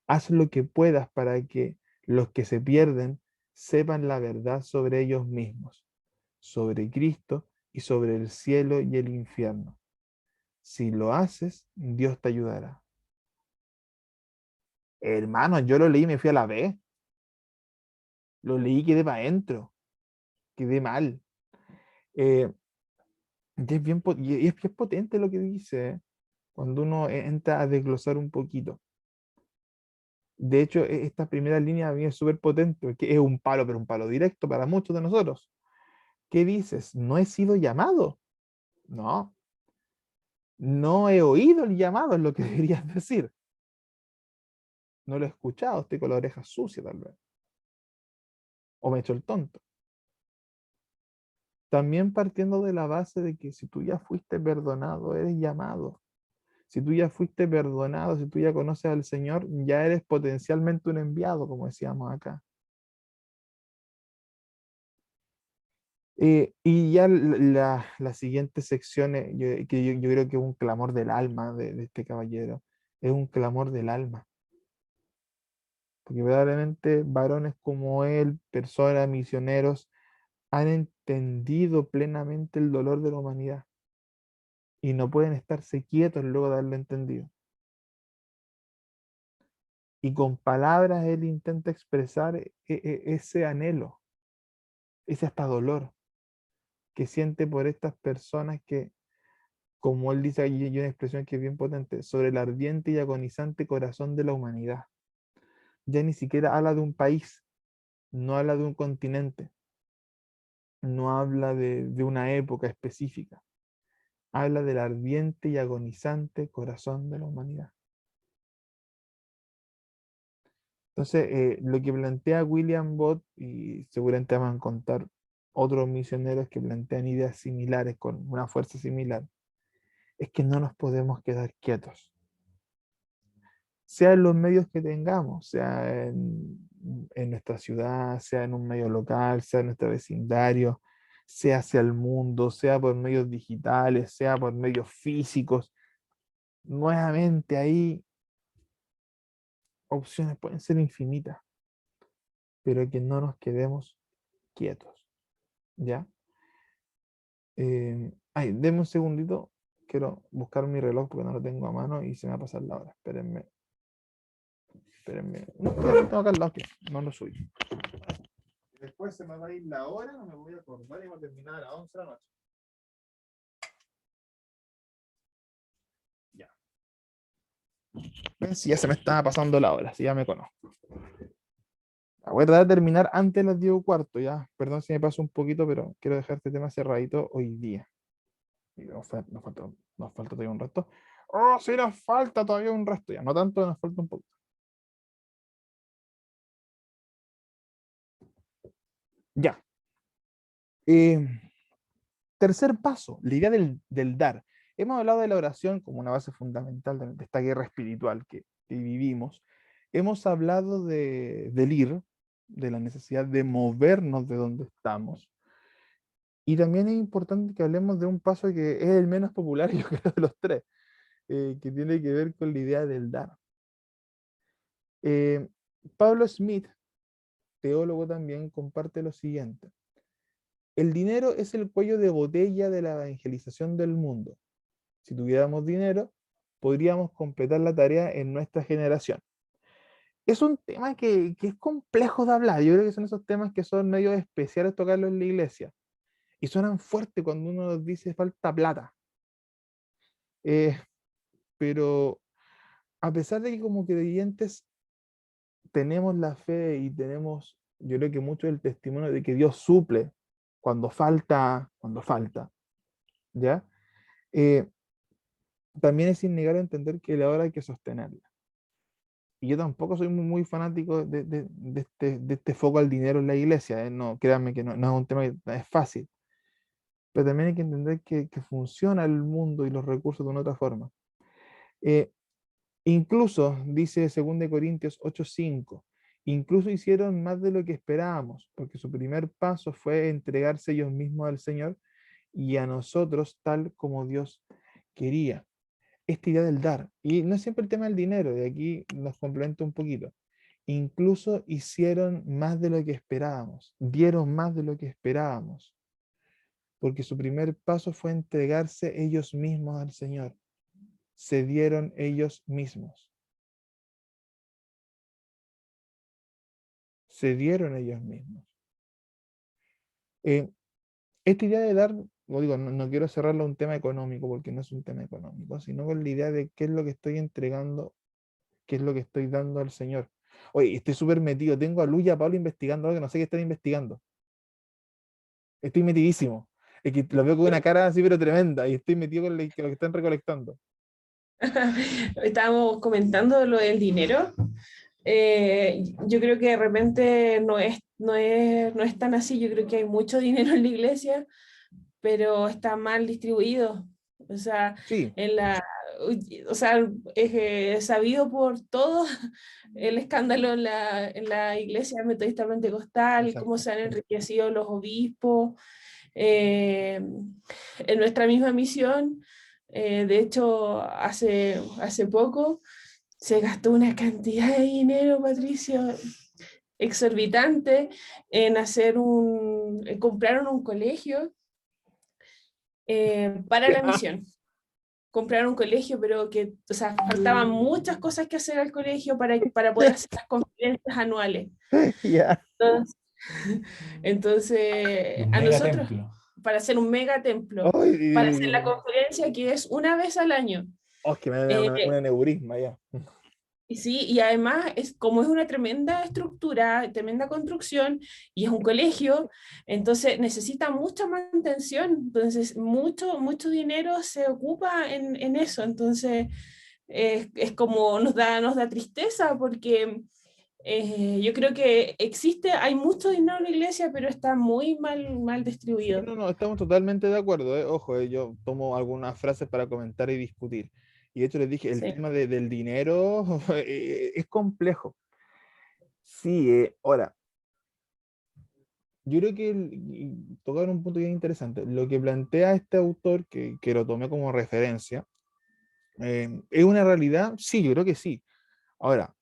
Haz lo que puedas para que los que se pierden sepan la verdad sobre ellos mismos, sobre Cristo y sobre el cielo y el infierno. Si lo haces, Dios te ayudará. Hermano, yo lo leí y me fui a la vez. Lo leí y quedé para adentro. Quedé mal. Eh, y es potente lo que dice, cuando uno entra a desglosar un poquito. De hecho, esta primera línea a mí es súper potente, porque es un palo, pero un palo directo para muchos de nosotros. ¿Qué dices? ¿No he sido llamado? No. No he oído el llamado, es lo que deberías decir. No lo he escuchado, estoy con la oreja sucia tal vez. O me he hecho el tonto. También partiendo de la base de que si tú ya fuiste perdonado, eres llamado. Si tú ya fuiste perdonado, si tú ya conoces al Señor, ya eres potencialmente un enviado, como decíamos acá. Y ya la siguiente sección, yo creo que es un clamor del alma de este caballero, es un clamor del alma. Porque verdaderamente varones como él, personas, misioneros, han entendido plenamente el dolor de la humanidad y no pueden estarse quietos luego de haberlo entendido. Y con palabras él intenta expresar ese anhelo, ese hasta dolor que siente por estas personas que, como él dice, hay una expresión que es bien potente, sobre el ardiente y agonizante corazón de la humanidad. Ya ni siquiera habla de un país, no habla de un continente, no habla de una época específica, habla del ardiente y agonizante corazón de la humanidad. Entonces, lo que plantea William Bott, y seguramente van a contar otros misioneros que plantean ideas similares, con una fuerza similar, es que no nos podemos quedar quietos. Sea en los medios que tengamos, sea en nuestra ciudad, sea en un medio local, sea en nuestro vecindario, sea hacia el mundo, sea por medios digitales, sea por medios físicos. Nuevamente ahí opciones pueden ser infinitas, pero que no nos quedemos quietos, ¿ya? Ay, denme un segundito, quiero buscar mi reloj porque no lo tengo a mano y se me va a pasar la hora. Espérenme. Espérenme. No, ya lo tengo acá al lado, que no lo suyo. Después se me va a ir la hora, no me voy a acordar y va a terminar a las 11 de la noche. Ya. ¿Ven? Si ya se me estaba pasando la hora, si ya me conozco. Voy a tratar de terminar antes de las 10:15, ya. Perdón si me paso un poquito, pero quiero dejar este tema cerradito hoy día. Y nos falta todavía un resto. Oh, sí, nos falta todavía un resto, ya. No tanto, nos falta un poco. Ya. Tercer paso, la idea del dar. Hemos hablado de la oración como una base fundamental de esta guerra espiritual que vivimos. Hemos hablado del ir, de la necesidad de movernos de donde estamos. Y también es importante que hablemos de un paso que es el menos popular, yo creo, de los tres, que tiene que ver con la idea del dar. Pablo Smith, teólogo también, comparte lo siguiente. El dinero es el cuello de botella de la evangelización del mundo. Si tuviéramos dinero, podríamos completar la tarea en nuestra generación. Es un tema que es complejo de hablar. Yo creo que son esos temas que son medio especiales tocarlos en la iglesia. Y suenan fuerte cuando uno nos dice falta plata. Pero a pesar de que como creyentes tenemos la fe y tenemos, yo creo que mucho el testimonio de que Dios suple cuando falta, ¿ya? También es innegable entender que la obra hay que sostenerla. Y yo tampoco soy muy fanático de este foco al dinero en la iglesia. No, créanme que no es un tema que es fácil. Pero también hay que entender que funciona el mundo y los recursos de una otra forma. Incluso, dice 2 Corintios 8:5, incluso hicieron más de lo que esperábamos, porque su primer paso fue entregarse ellos mismos al Señor y a nosotros tal como Dios quería. Esta idea del dar, y no es siempre el tema del dinero, de aquí nos complementa un poquito. Incluso hicieron más de lo que esperábamos, dieron más de lo que esperábamos, porque su primer paso fue entregarse ellos mismos al Señor. Se dieron ellos mismos. Se dieron ellos mismos. Esta idea de dar, como digo, no quiero cerrarlo a un tema económico, porque no es un tema económico, sino con la idea de qué es lo que estoy entregando, qué es lo que estoy dando al Señor. Oye, estoy súper metido. Tengo a Luis y a Pablo investigando algo que no sé qué están investigando. Estoy metidísimo. Es que lo veo con una cara así, pero tremenda, y estoy metido con lo que están recolectando. Estábamos comentando lo del dinero. Yo creo que de repente no es tan así. Yo creo que hay mucho dinero en la iglesia, pero está mal distribuido. O sea, Sí, o sea, es sabido por todo el escándalo en la iglesia metodista pentecostal, cómo exacto. se han enriquecido los obispos. eh, en nuestra misma misión, de hecho, hace poco se gastó una cantidad de dinero, Patricio, exorbitante en compraron un colegio para la misión. Compraron un colegio, pero o sea, faltaban muchas cosas que hacer al colegio para poder hacer las conferencias anuales. Ya. Entonces, Un a mega nosotros, templo. para hacer un mega templo, para hacer la Ay, conferencia que es una vez al año. oh, es que me da un Eh, aneurisma ya. Y sí, y además, como es una tremenda estructura, tremenda construcción, y es un colegio, entonces necesita mucha mantención, entonces mucho dinero se ocupa en eso, entonces es como nos da tristeza porque yo creo que hay mucho dinero en la iglesia, pero está muy mal Sí, distribuido. no, estamos totalmente de acuerdo, ¿eh? Ojo, yo tomo algunas frases para comentar y discutir. Y de hecho les dije, el Sí. tema del dinero es complejo. Sí, ahora, Yo creo que tocar un punto bien interesante. Lo que plantea este autor, que lo tomé como referencia, ¿es una realidad? Sí, yo creo que sí. Ahora,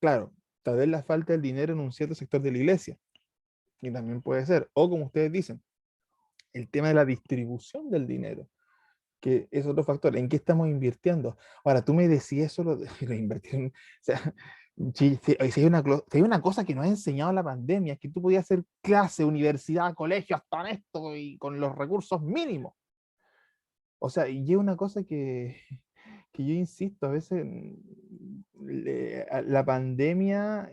claro, tal vez la falta del dinero en un cierto sector de la iglesia, y también puede ser, o como ustedes dicen, el tema de la distribución del dinero, que es otro factor, ¿en qué estamos invirtiendo? Ahora, tú me decías eso, lo de lo de invertir o sea, si hay una cosa que nos ha enseñado la pandemia, es que tú podías hacer clase, universidad, colegio, hasta en esto, y con los recursos mínimos. O sea, y es una cosa que yo insisto, a veces la pandemia,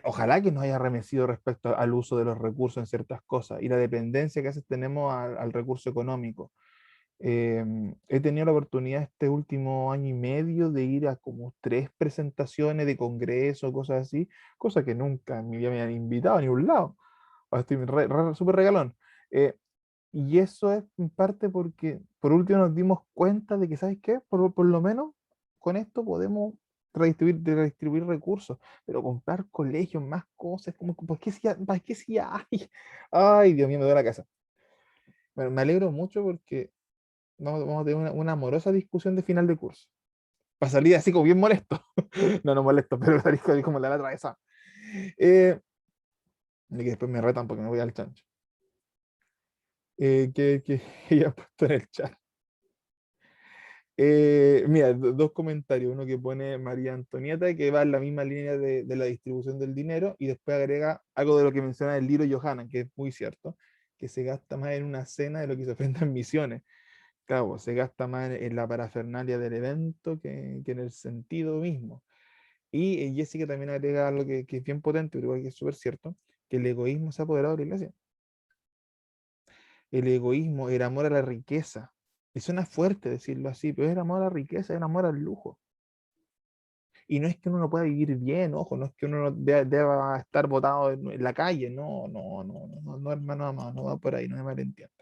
ojalá que nos haya remecido respecto al uso de los recursos en ciertas cosas y la dependencia que a veces tenemos al recurso económico. He tenido la oportunidad este último año y medio de ir a como 3 presentaciones de congreso, cosas así, cosas que nunca en mi vida me han invitado a ningún lado. Ahora estoy súper regalón. Eh, y eso es en parte porque, por último, nos dimos cuenta de que, ¿sabes qué? Por lo menos con esto podemos redistribuir recursos, pero comprar colegios, más cosas, como, ¿por qué si hay? Ay, Dios mío, me duele la casa. Bueno, me alegro mucho porque vamos a tener una amorosa discusión de final de curso. Para salir así como bien molesto. No, no molesto, pero salir como la atravesada. Y que después me retan porque me voy al chancho. Que ella ha puesto en el chat. Mira, dos comentarios. Uno que pone María Antonieta, que va en la misma línea de la distribución del dinero, y después agrega algo de lo que menciona el libro Johanna, que es muy cierto, que se gasta más en una cena de lo que se ofrenda en misiones. Claro, se gasta más en la parafernalia del evento que en el sentido mismo. Y Jessica también agrega algo que es bien potente, pero igual que es súper cierto, que el egoísmo se ha apoderado de la iglesia. El egoísmo, el amor a la riqueza. Y suena fuerte decirlo así, pero es el amor a la riqueza, es el amor al lujo. Y no es que uno no pueda vivir bien, ojo, no es que uno no deba estar botado en la calle, no, no, no, no, no, no, hermano amado, no va por ahí, no me malentienda.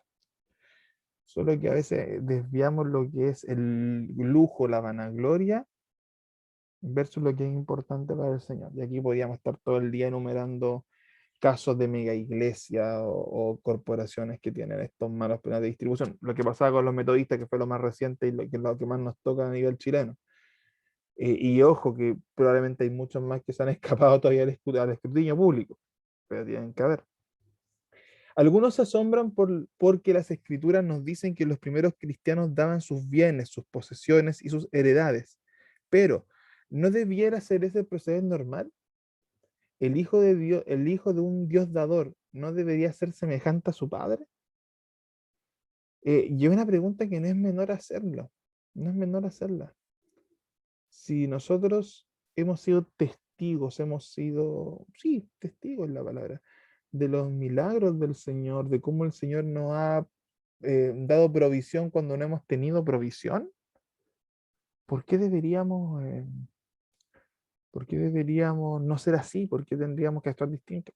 Solo que a veces desviamos lo que es el lujo, la vanagloria, versus lo que es importante para el Señor. Y aquí podríamos estar todo el día enumerando casos de mega iglesia o corporaciones que tienen estos malos planes de distribución. Lo que pasaba con los metodistas, que fue lo más reciente y lo que más nos toca a nivel chileno. Y ojo, que probablemente hay muchos más que se han escapado todavía al escrutinio público, pero tienen que haber. Algunos se asombran porque las escrituras nos dicen que los primeros cristianos daban sus bienes, sus posesiones y sus heredades, pero ¿no debiera ser ese el proceder normal? El hijo de Dios, el hijo de un Dios dador, ¿no debería ser semejante a su padre? Y es una pregunta que no es menor hacerlo, no es menor hacerla. Si nosotros hemos sido testigos, hemos sido, sí, testigos es la palabra, de los milagros del Señor, de cómo el Señor nos ha dado provisión cuando no hemos tenido provisión, ¿por qué deberíamos no ser así? ¿Por qué tendríamos que actuar distinto?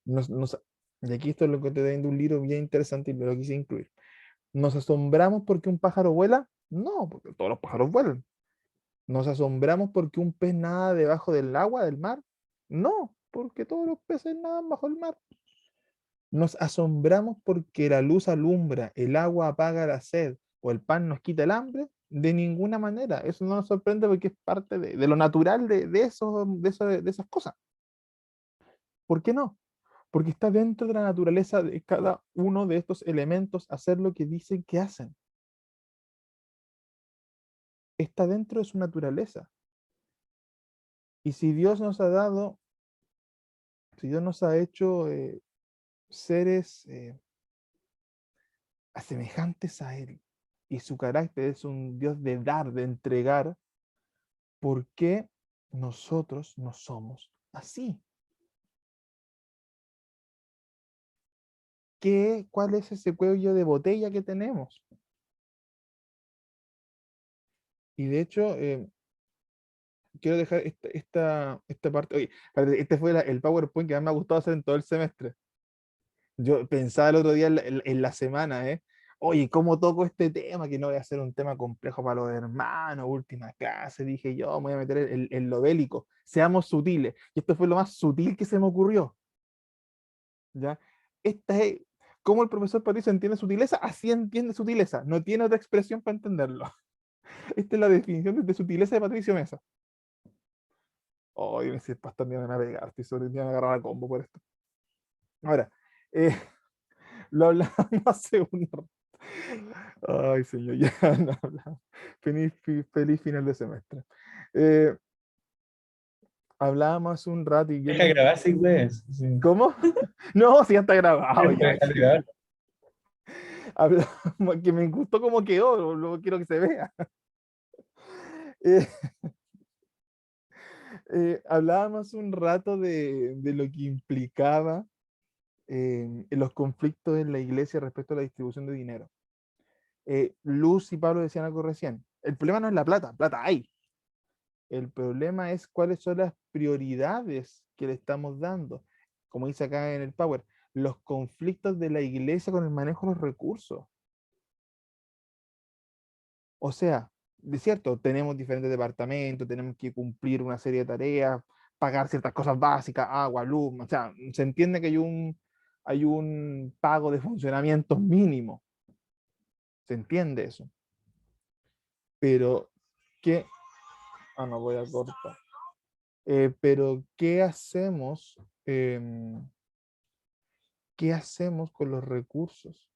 Nos, nos- y aquí esto es lo que te da de un libro bien interesante y me lo quise incluir. ¿Nos asombramos porque un pájaro vuela? No, porque todos los pájaros vuelan. ¿Nos asombramos porque un pez nada debajo del agua, del mar? No, porque todos los peces nadan bajo el mar. ¿Nos asombramos porque la luz alumbra, el agua apaga la sed o el pan nos quita el hambre? De ninguna manera. Eso no nos sorprende porque es parte de lo natural de esas cosas. ¿Por qué no? Porque está dentro de la naturaleza de cada uno de estos elementos hacer lo que dicen que hacen. Está dentro de su naturaleza. Y si Dios nos ha dado, si Dios nos ha hecho seres semejantes a Él, y su carácter es un Dios de dar, de entregar, ¿por qué nosotros no somos así? ¿Cuál es ese cuello de botella que tenemos? Y de hecho, quiero dejar esta parte. Oye, espérate, este fue el PowerPoint que más me ha gustado hacer en todo el semestre. Yo pensaba el otro día en la semana, Oye, ¿cómo toco este tema? Que no voy a hacer un tema complejo para los hermanos, última clase, dije yo, me voy a meter en lo bélico. Seamos sutiles. Y esto fue lo más sutil que se me ocurrió. ¿Ya? Esta es, ¿cómo el profesor Patricio entiende sutileza? Así entiende sutileza. No tiene otra expresión para entenderlo. Esta es la definición de sutileza de Patricio Mesa. Oye, me si el pastor me van a pegar, estoy sobre me van a agarrar a combo por esto. Ahora, eh, lo hablamos hace un rato. Ay, señor, ya no hablamos. Feliz final de semestre. Eh, hablábamos hace un rato y yo Deja grabar si puedes. Sí. ¿Cómo? No, si ya está grabado. Ya. Deja grabar. Hablábamos, que me gustó cómo quedó, luego quiero que se vea. Eh, hablábamos un rato de lo que implicaba los conflictos en la iglesia respecto a la distribución de dinero. Luz y Pablo decían algo recién. El problema no es la plata, plata hay. El problema es cuáles son las prioridades que le estamos dando. Como dice acá en el Power, los conflictos de la iglesia con el manejo de los recursos. O sea, de cierto, tenemos diferentes departamentos, tenemos que cumplir una serie de tareas, pagar ciertas cosas básicas, agua, luz, o sea, se entiende que hay un pago de funcionamiento mínimo. Se entiende eso. Pero, ¿qué? Ah, no voy a cortar. Pero, ¿qué hacemos? ¿Qué hacemos con los recursos?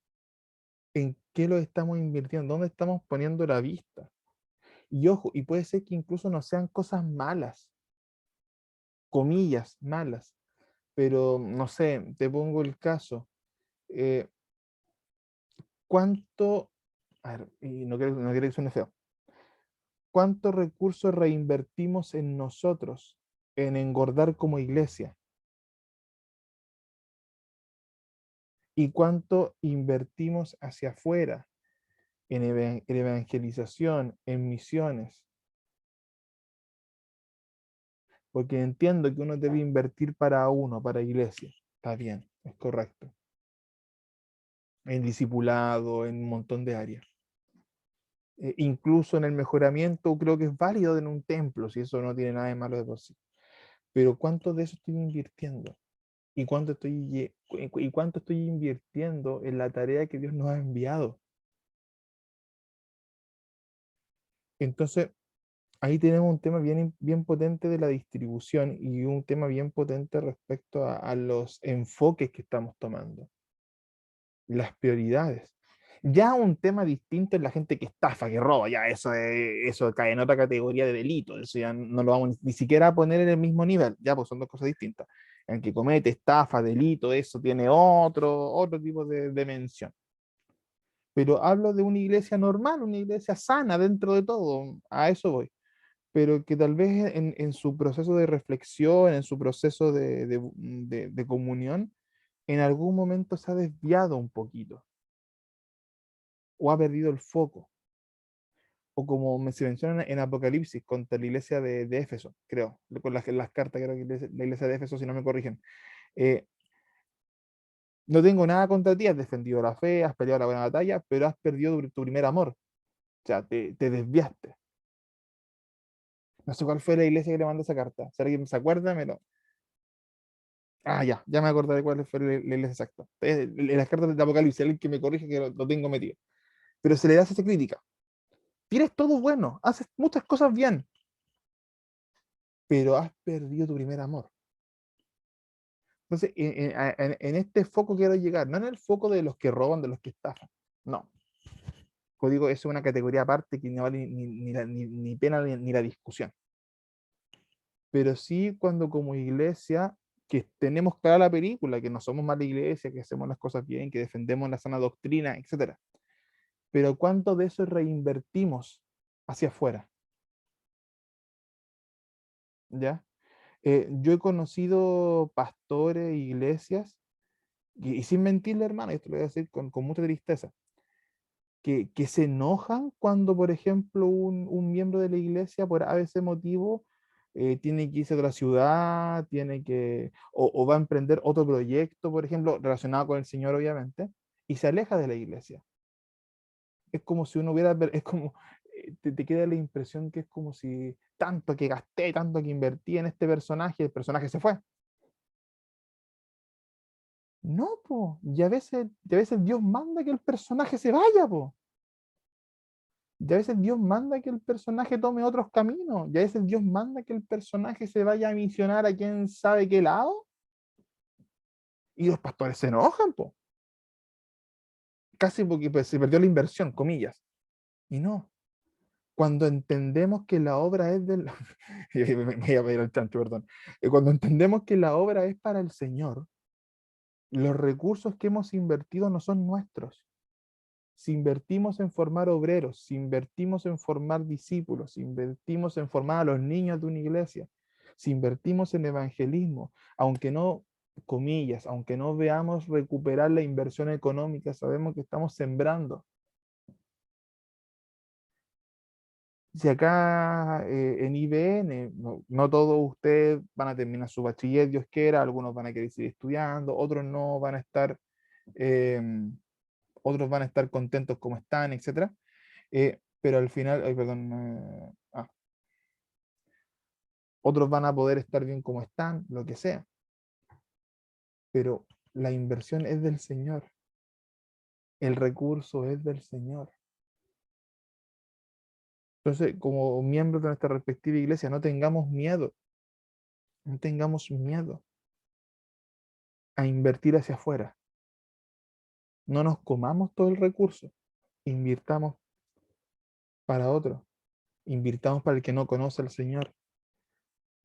¿En qué los estamos invirtiendo? ¿Dónde estamos poniendo la vista? Y ojo, y puede ser que incluso no sean cosas malas, comillas, malas, pero no sé, te pongo el caso. ¿Cuánto, a ver, y no quiero que suene feo, cuántos recursos reinvertimos en nosotros, en engordar como iglesia? ¿Y cuánto invertimos hacia afuera, en evangelización, en misiones? Porque entiendo que uno debe invertir para uno, para iglesia. Está bien, es correcto. En discipulado, en un montón de áreas. Incluso en el mejoramiento creo que es válido en un templo, si eso no tiene nada de malo de por sí. Pero ¿cuánto de eso estoy invirtiendo? ¿Y cuánto estoy invirtiendo en la tarea que Dios nos ha enviado? Entonces, ahí tenemos un tema bien, bien potente de la distribución y un tema bien potente respecto a los enfoques que estamos tomando, las prioridades. Ya un tema distinto es la gente que estafa, que roba, ya eso cae en otra categoría de delito, eso ya no lo vamos ni siquiera a poner en el mismo nivel, ya pues son dos cosas distintas. El que comete estafa, delito, eso tiene otro tipo de mención. Pero hablo de una iglesia normal, una iglesia sana dentro de todo, a eso voy. Pero que tal vez en su proceso de reflexión, en su proceso de comunión, en algún momento se ha desviado un poquito o ha perdido el foco. O como se menciona en Apocalipsis contra la iglesia de Éfeso, creo, con las cartas, creo que la iglesia de Éfeso, si no me corrigen. Eh, no tengo nada contra ti, has defendido la fe, has peleado la buena batalla, pero has perdido tu primer amor. O sea, te desviaste. No sé cuál fue la iglesia que le mandó esa carta. Si alguien se acuerda, Ah, ya me acordé de cuál fue la iglesia exacta. En las cartas de Apocalipsis, alguien que me corrige que lo tengo metido. Pero se le hace esa crítica. Tienes todo bueno, haces muchas cosas bien, pero has perdido tu primer amor. Entonces, en este foco quiero llegar, no en el foco de los que roban, de los que estafan. No. Código es una categoría aparte que no vale ni pena ni la discusión. Pero sí cuando como iglesia, que tenemos clara la película, que no somos mala iglesia, que hacemos las cosas bien, que defendemos la sana doctrina, etc. Pero ¿cuánto de eso reinvertimos hacia afuera? ¿Ya? Yo he conocido pastores, iglesias, y sin mentirle, hermano, esto lo voy a decir con mucha tristeza, que se enojan cuando, por ejemplo, un miembro de la iglesia, por a veces motivo, tiene que irse a otra ciudad, o va a emprender otro proyecto, por ejemplo, relacionado con el Señor, obviamente, y se aleja de la iglesia. es como si uno hubiera, es como, te queda la impresión que es como si tanto que gasté, tanto que invertí en este personaje, el personaje se fue. No, po, y a veces Dios manda que el personaje se vaya, po. Y a veces Dios manda que el personaje tome otros caminos. Y a veces Dios manda que el personaje se vaya a misionar a quién sabe qué lado. Y los pastores se enojan, po. Casi porque pues, se perdió la inversión, comillas. Y no. Cuando entendemos que la obra es del... me voy a pedir al chancho, perdón. Cuando entendemos que la obra es para el Señor, los recursos que hemos invertido no son nuestros. Si invertimos en formar obreros, si invertimos en formar discípulos, si invertimos en formar a los niños de una iglesia, si invertimos en evangelismo, aunque no, comillas, aunque no veamos recuperar la inversión económica, sabemos que estamos sembrando. Si acá en IBN, no todos ustedes van a terminar su bachiller, Dios quiera, algunos van a querer seguir estudiando, otros no van a estar, eh, otros van a estar contentos como están, etc. Pero al final, ay, perdón, otros van a poder estar bien como están, lo que sea. Pero la inversión es del Señor, el recurso es del Señor. Entonces, como miembros de nuestra respectiva iglesia, no tengamos miedo a invertir hacia afuera. No nos comamos todo el recurso, invirtamos para otro, invirtamos para el que no conoce al Señor.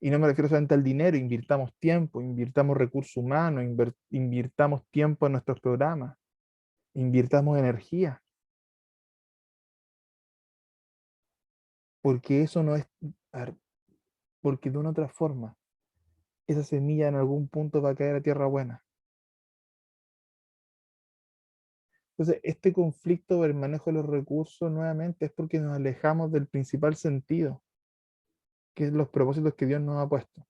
Y no me refiero solamente al dinero, invirtamos tiempo, invirtamos recursos humanos, invirtamos tiempo en nuestros programas, invirtamos energía, porque eso no es, porque de una otra forma, esa semilla en algún punto va a caer a tierra buena. Entonces, este conflicto del manejo de los recursos nuevamente es porque nos alejamos del principal sentido, que es los propósitos que Dios nos ha puesto.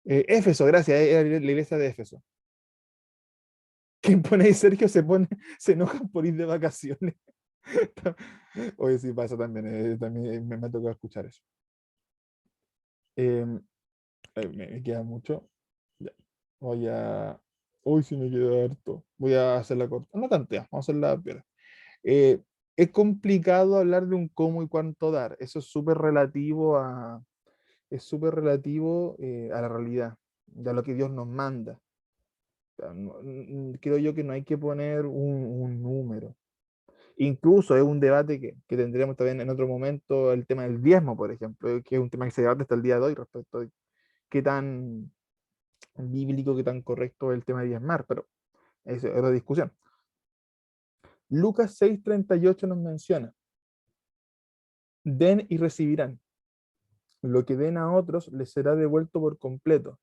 Éfeso, gracias, era la iglesia de Éfeso. ¿Quién pone ahí? Sergio se enojan por ir de vacaciones. Oye, sí, pasa también, también me ha tocado escuchar eso. Me queda mucho. Ya. Voy a. Hoy sí me queda harto. Voy a hacerla corta. No tantea, vamos a hacerla piola. Es complicado hablar de un cómo y cuánto dar. Eso es súper relativo a la realidad, a lo que Dios nos manda. O sea, creo yo que no hay que poner un número. Incluso es un debate que tendríamos también en otro momento, el tema del diezmo, por ejemplo, que es un tema que se debate hasta el día de hoy respecto a qué tan bíblico, qué tan correcto es el tema de diezmar, pero eso es otra discusión. Lucas 6:38 nos menciona: den y recibirán. Lo que den a otros les será devuelto por completo,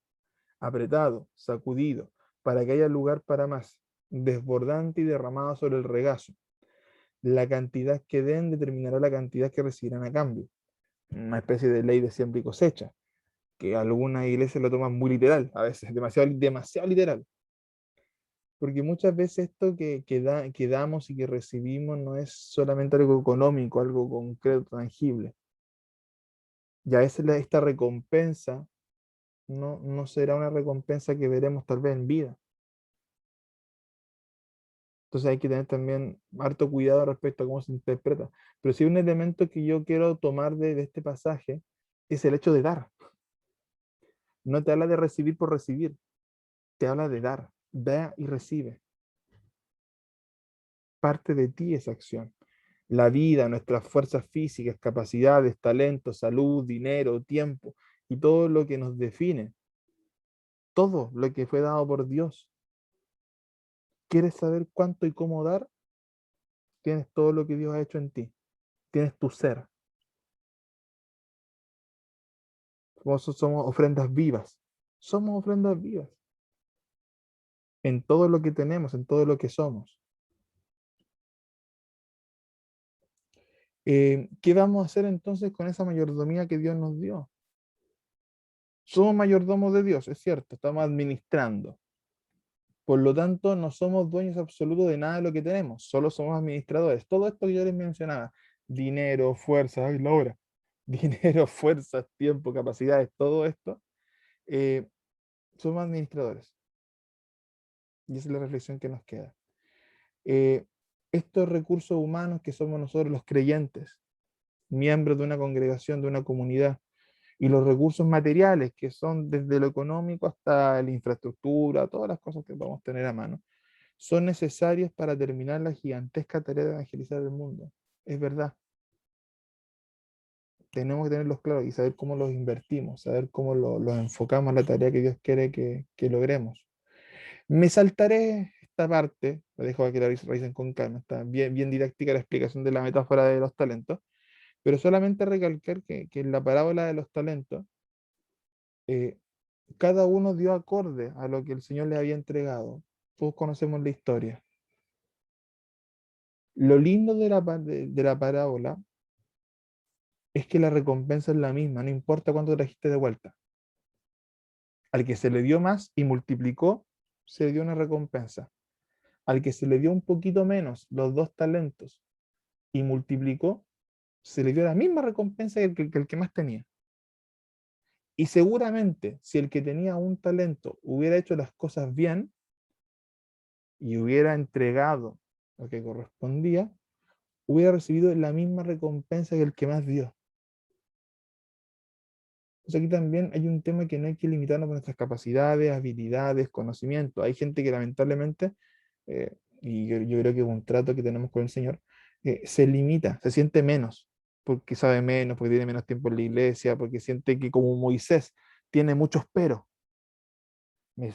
apretado, sacudido, para que haya lugar para más, desbordante y derramado sobre el regazo. La cantidad que den determinará la cantidad que recibirán a cambio. Una especie de ley de siembra y cosecha, que algunas iglesias lo toman muy literal, a veces demasiado literal. Porque muchas veces esto que damos y que recibimos no es solamente algo económico, algo concreto, tangible. Y a veces esta recompensa no será una recompensa que veremos tal vez en vida. Entonces hay que tener también harto cuidado respecto a cómo se interpreta. Pero sí, un elemento que yo quiero tomar de este pasaje es el hecho de dar. No te habla de recibir por recibir, te habla de dar. Da y recibe. Parte de ti esa acción. La vida, nuestras fuerzas físicas, capacidades, talentos, salud, dinero, tiempo y todo lo que nos define. Todo lo que fue dado por Dios. ¿Quieres saber cuánto y cómo dar? Tienes todo lo que Dios ha hecho en ti. Tienes tu ser. Somos ofrendas vivas. Somos ofrendas vivas. En todo lo que tenemos, en todo lo que somos. ¿Qué vamos a hacer entonces con esa mayordomía que Dios nos dio? Somos mayordomos de Dios, es cierto, estamos administrando. Por lo tanto, no somos dueños absolutos de nada de lo que tenemos, solo somos administradores. Todo esto que yo les mencionaba, dinero, fuerzas, ay, Laura, dinero, fuerzas, tiempo, capacidades, todo esto, eh, somos administradores. Y esa es la reflexión que nos queda. Estos recursos humanos que somos nosotros los creyentes, miembros de una congregación, de una comunidad, y los recursos materiales, que son desde lo económico hasta la infraestructura, todas las cosas que podemos tener a mano, son necesarios para terminar la gigantesca tarea de evangelizar el mundo. Es verdad. Tenemos que tenerlos claros y saber cómo los invertimos, saber cómo los enfocamos a la tarea que Dios quiere que logremos. Me saltaré esta parte, la dejo a que la revisen con calma, está bien, bien didáctica la explicación de la metáfora de los talentos, pero solamente recalcar que en la parábola de los talentos, cada uno dio acorde a lo que el Señor les había entregado. Todos conocemos la historia. Lo lindo de la parábola es que la recompensa es la misma, no importa cuánto trajiste de vuelta. Al que se le dio más y multiplicó, se le dio una recompensa. Al que se le dio un poquito menos, los 2 talentos, y multiplicó, se le dio la misma recompensa que el que más tenía. Y seguramente, si el que tenía un talento hubiera hecho las cosas bien y hubiera entregado lo que correspondía, hubiera recibido la misma recompensa que el que más dio. Entonces aquí también hay un tema que no hay que limitarnos por nuestras capacidades, habilidades, conocimientos. Hay gente que lamentablemente, y yo creo que es un trato que tenemos con el Señor, se limita, se siente menos, porque sabe menos, porque tiene menos tiempo en la iglesia, porque siente que como Moisés tiene muchos peros.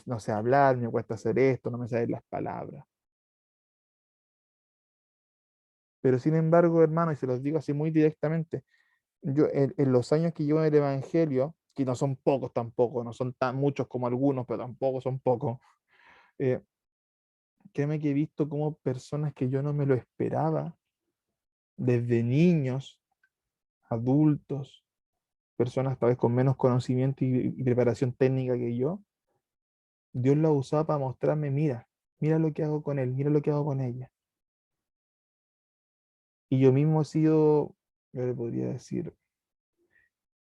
No sé hablar, me cuesta hacer esto, no me salen las palabras. Pero sin embargo, hermano, y se los digo así muy directamente, yo en los años que llevo en el Evangelio, que no son pocos tampoco, no son tan muchos como algunos, pero tampoco son pocos, eh, créeme que he visto como personas que yo no me lo esperaba, desde niños, adultos, personas tal vez con menos conocimiento y preparación técnica que yo, Dios lo ha usado para mostrarme, mira, mira lo que hago con él, mira lo que hago con ella. Y yo mismo he sido, yo le podría decir,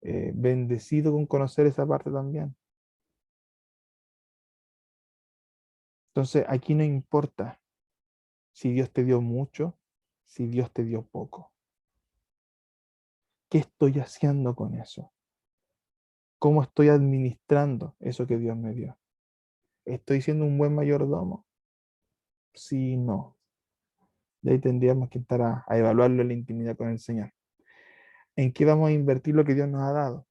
bendecido con conocer esa parte también. Entonces, aquí no importa si Dios te dio mucho, si Dios te dio poco. ¿Qué estoy haciendo con eso? ¿Cómo estoy administrando eso que Dios me dio? ¿Estoy siendo un buen mayordomo? Sí, no. De ahí tendríamos que estar a evaluarlo en la intimidad con el Señor. ¿En qué vamos a invertir lo que Dios nos ha dado?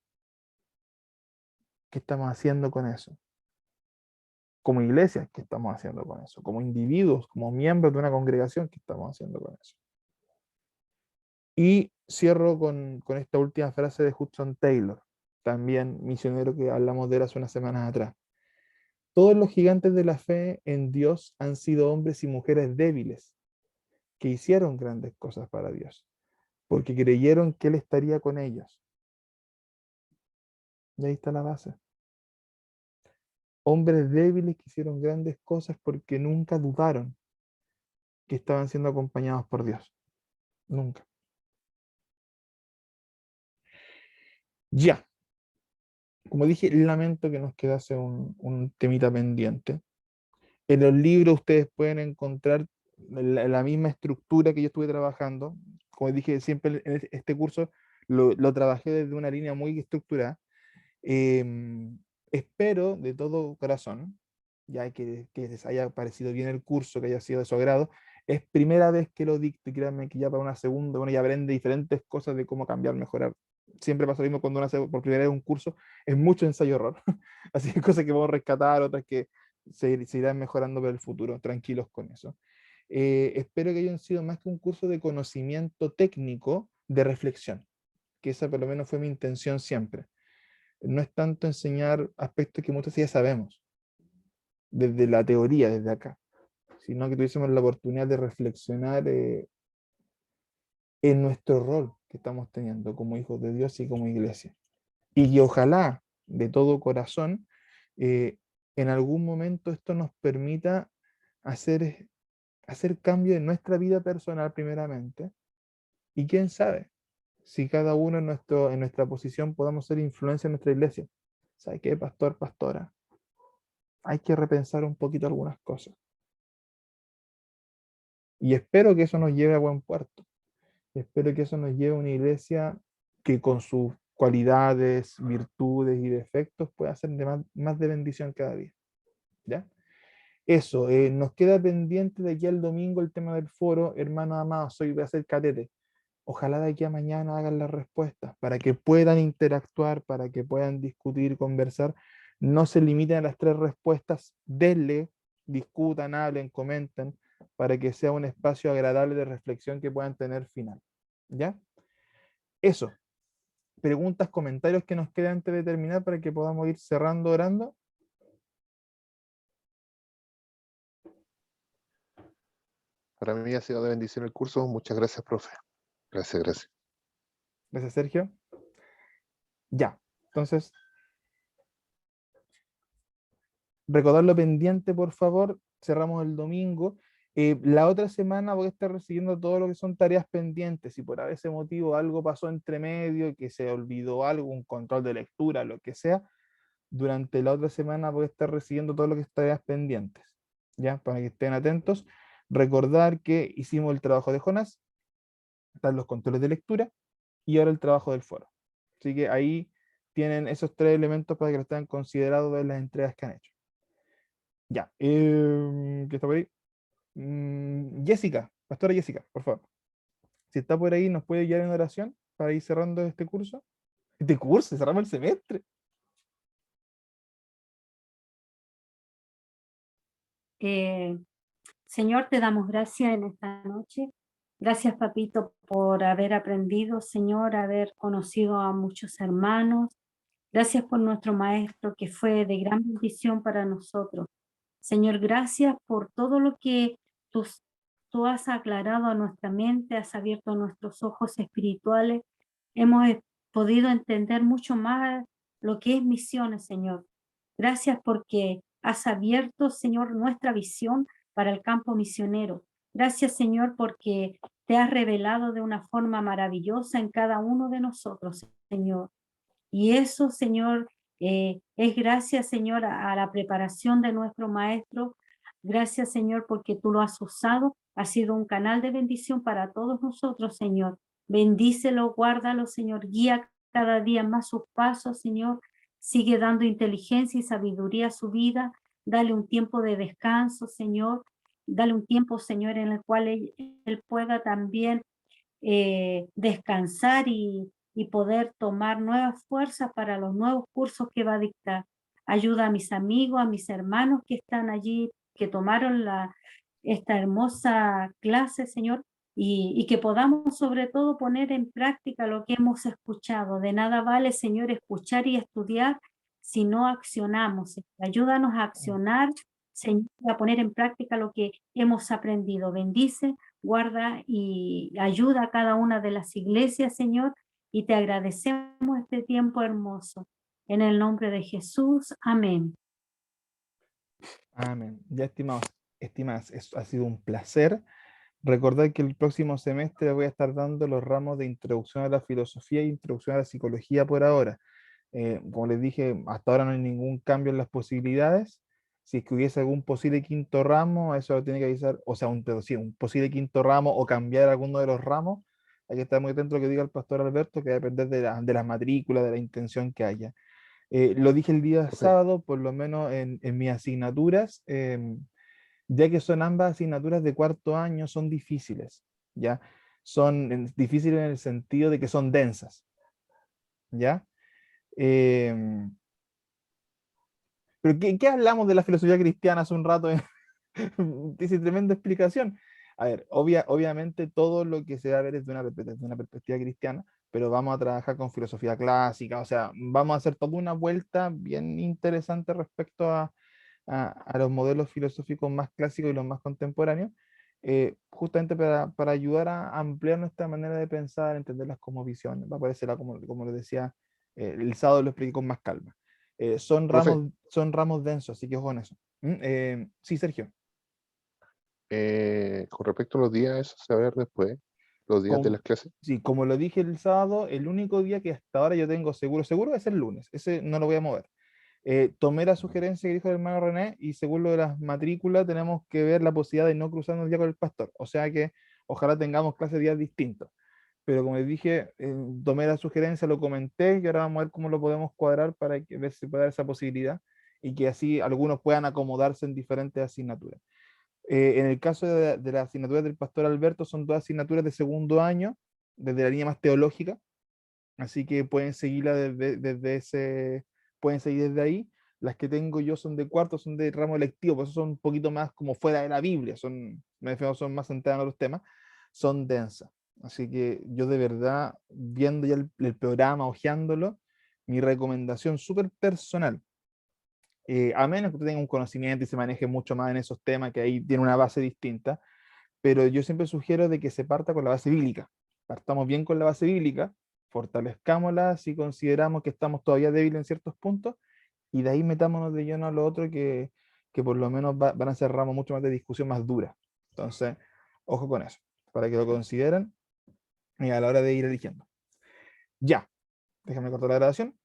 ¿Qué estamos haciendo con eso? Como iglesia, ¿qué estamos haciendo con eso? Como individuos, como miembros de una congregación, ¿qué estamos haciendo con eso? Y cierro con esta última frase de Hudson Taylor, también misionero que hablamos de él hace unas semanas atrás. Todos los gigantes de la fe en Dios han sido hombres y mujeres débiles que hicieron grandes cosas para Dios, porque creyeron que Él estaría con ellos. Y ahí está la base. Hombres débiles que hicieron grandes cosas porque nunca dudaron que estaban siendo acompañados por Dios. Nunca. Ya. Como dije, lamento que nos quedase un temita pendiente. En los libros ustedes pueden encontrar la misma estructura que yo estuve trabajando. Como dije, siempre en este curso lo trabajé desde una línea muy estructurada. Espero de todo corazón, ya que les haya parecido bien el curso, que haya sido de su agrado. Es primera vez que lo dicto y créanme que ya para una segunda, bueno, ya aprende diferentes cosas de cómo cambiar, mejorar. Siempre pasa lo mismo cuando uno hace por primera vez un curso, es mucho ensayo-error. Así que cosas que vamos a rescatar, otras que se irán mejorando para el futuro, tranquilos con eso. Espero que hayan sido más que un curso de conocimiento técnico, de reflexión, que esa por lo menos fue mi intención siempre. No es tanto enseñar aspectos que muchos ya sabemos, desde la teoría, desde acá, sino que tuviésemos la oportunidad de reflexionar en nuestro rol que estamos teniendo como hijos de Dios y como iglesia. Y que ojalá, de todo corazón, en algún momento esto nos permita hacer cambio en nuestra vida personal primeramente, y quién sabe, si cada uno en nuestra posición podamos ser influencia en nuestra iglesia. ¿Sabe qué, pastor, pastora? Hay que repensar un poquito algunas cosas. Y espero que eso nos lleve a buen puerto. Espero que eso nos lleve a una iglesia que con sus cualidades, virtudes y defectos pueda ser más de bendición cada día. ¿Ya? Eso, nos queda pendiente de aquí al domingo el tema del foro. Hermanos amados, hoy voy a hacer catete. Ojalá de aquí a mañana hagan las respuestas para que puedan interactuar, para que puedan discutir, conversar. No se limiten a las 3 respuestas, denle, discutan, hablen, comenten, para que sea un espacio agradable de reflexión que puedan tener final. ¿Ya? Eso. Preguntas, comentarios que nos quedan antes de terminar para que podamos ir cerrando, orando. Para mí ha sido de bendición el curso. Muchas gracias, profe. Gracias, gracias. Gracias, Sergio. Ya. Entonces, recordar lo pendiente, por favor. Cerramos el domingo. La otra semana voy a estar recibiendo todo lo que son tareas pendientes. Si por ese motivo algo pasó entre medio, que se olvidó algo, un control de lectura, lo que sea, durante la otra semana voy a estar recibiendo todo lo que es tareas pendientes. ¿Ya? Para que estén atentos. Recordar que hicimos el trabajo de Jonás, están los controles de lectura y ahora el trabajo del foro. Así que ahí tienen esos 3 elementos para que lo tengan considerado de las entregas que han hecho. Ya, ¿qué está por ahí? Jessica, pastora Jessica, por favor. Si está por ahí, ¿nos puede guiar en oración para ir cerrando este curso? Este curso, cerramos el semestre. Señor, te damos gracias en esta noche. Gracias, papito, por haber aprendido, Señor, haber conocido a muchos hermanos. Gracias por nuestro maestro que fue de gran bendición para nosotros. Señor, gracias por todo lo que tú has aclarado a nuestra mente, has abierto nuestros ojos espirituales. Hemos podido entender mucho más lo que es misiones, Señor. Gracias porque has abierto, Señor, nuestra visión para el campo misionero. Gracias, Señor, porque te has revelado de una forma maravillosa en cada uno de nosotros, Señor. Y eso, Señor, es gracias, Señor, a la preparación de nuestro maestro. Gracias, Señor, porque tú lo has usado. Ha sido un canal de bendición para todos nosotros, Señor. Bendícelo, guárdalo, Señor. Guía cada día más sus pasos, Señor. Sigue dando inteligencia y sabiduría a su vida. Dale un tiempo de descanso, Señor. Dale un tiempo, Señor, en el cual él pueda también descansar y poder tomar nuevas fuerzas para los nuevos cursos que va a dictar. Ayuda a mis amigos, a mis hermanos que están allí, que tomaron esta hermosa clase, Señor, y que podamos sobre todo poner en práctica lo que hemos escuchado. De nada vale, Señor, escuchar y estudiar si no accionamos. Ayúdanos a accionar, Señor, a poner en práctica lo que hemos aprendido. Bendice, guarda y ayuda a cada una de las iglesias, Señor, y te agradecemos este tiempo hermoso. En el nombre de Jesús, amén. Amén. Ya, estimadas, ha sido un placer. Recordad que el próximo semestre voy a estar dando los ramos de introducción a la filosofía e introducción a la psicología por ahora. Como les dije, hasta ahora no hay ningún cambio en las posibilidades. Si es que hubiese algún posible quinto ramo, eso lo tiene que avisar, o sea, un posible quinto ramo o cambiar alguno de los ramos, hay que estar muy atento a lo que diga el pastor Alberto, que va a depender de la matrícula, de la intención que haya. Lo dije el día Profe, sábado, por lo menos en mis asignaturas, ya que son ambas asignaturas de cuarto año, son difíciles, ¿ya? Son difíciles en el sentido de que son densas, ¿ya? Pero ¿qué hablamos de la filosofía cristiana hace un rato? Dice tremenda explicación. A ver, obviamente todo lo que se va a ver es de una perspectiva cristiana, pero vamos a trabajar con filosofía clásica, o sea, vamos a hacer toda una vuelta bien interesante respecto a los modelos filosóficos más clásicos y los más contemporáneos, justamente para ayudar a ampliar nuestra manera de pensar, entenderlas como visiones. Va a parecer, como les decía, el sábado lo expliqué con más calma. Son Profe. ramos densos, así que ojo con eso. Sí, Sergio. Con respecto a los días, eso se va a ver después, los días de Como, las clases. sí, como lo dije el sábado, el único día que hasta ahora yo tengo seguro es el lunes. Ese no lo voy a mover. Tomé la sugerencia que dijo el hermano René y según lo de las matrículas tenemos que ver la posibilidad de no cruzarnos el día con el pastor. O sea que ojalá tengamos clases días distintos. Pero como les dije, tomé la sugerencia, lo comenté y ahora vamos a ver cómo lo podemos cuadrar para ver si puede dar esa posibilidad y que así algunos puedan acomodarse en diferentes asignaturas. En el caso de las asignaturas del pastor Alberto, son dos asignaturas de segundo año, desde la línea más teológica, así que pueden seguirla pueden seguir desde ahí. Las que tengo yo son de cuarto, son de ramo electivo, por eso son un poquito más como fuera de la Biblia, me refiero, son más centradas en otros temas, son densas. Así que yo de verdad, viendo ya el programa, hojeándolo, mi recomendación súper personal, a menos que usted tenga un conocimiento y se maneje mucho más en esos temas, que ahí tiene una base distinta, pero yo siempre sugiero de que se parta con la base bíblica. Partamos bien con la base bíblica, fortalezcámosla si consideramos que estamos todavía débiles en ciertos puntos, y de ahí metámonos de lleno a lo otro que por lo menos van a ser ramos mucho más de discusión más dura. Entonces, ojo con eso, para que lo consideren y a la hora de ir eligiendo. Ya, déjame cortar la grabación.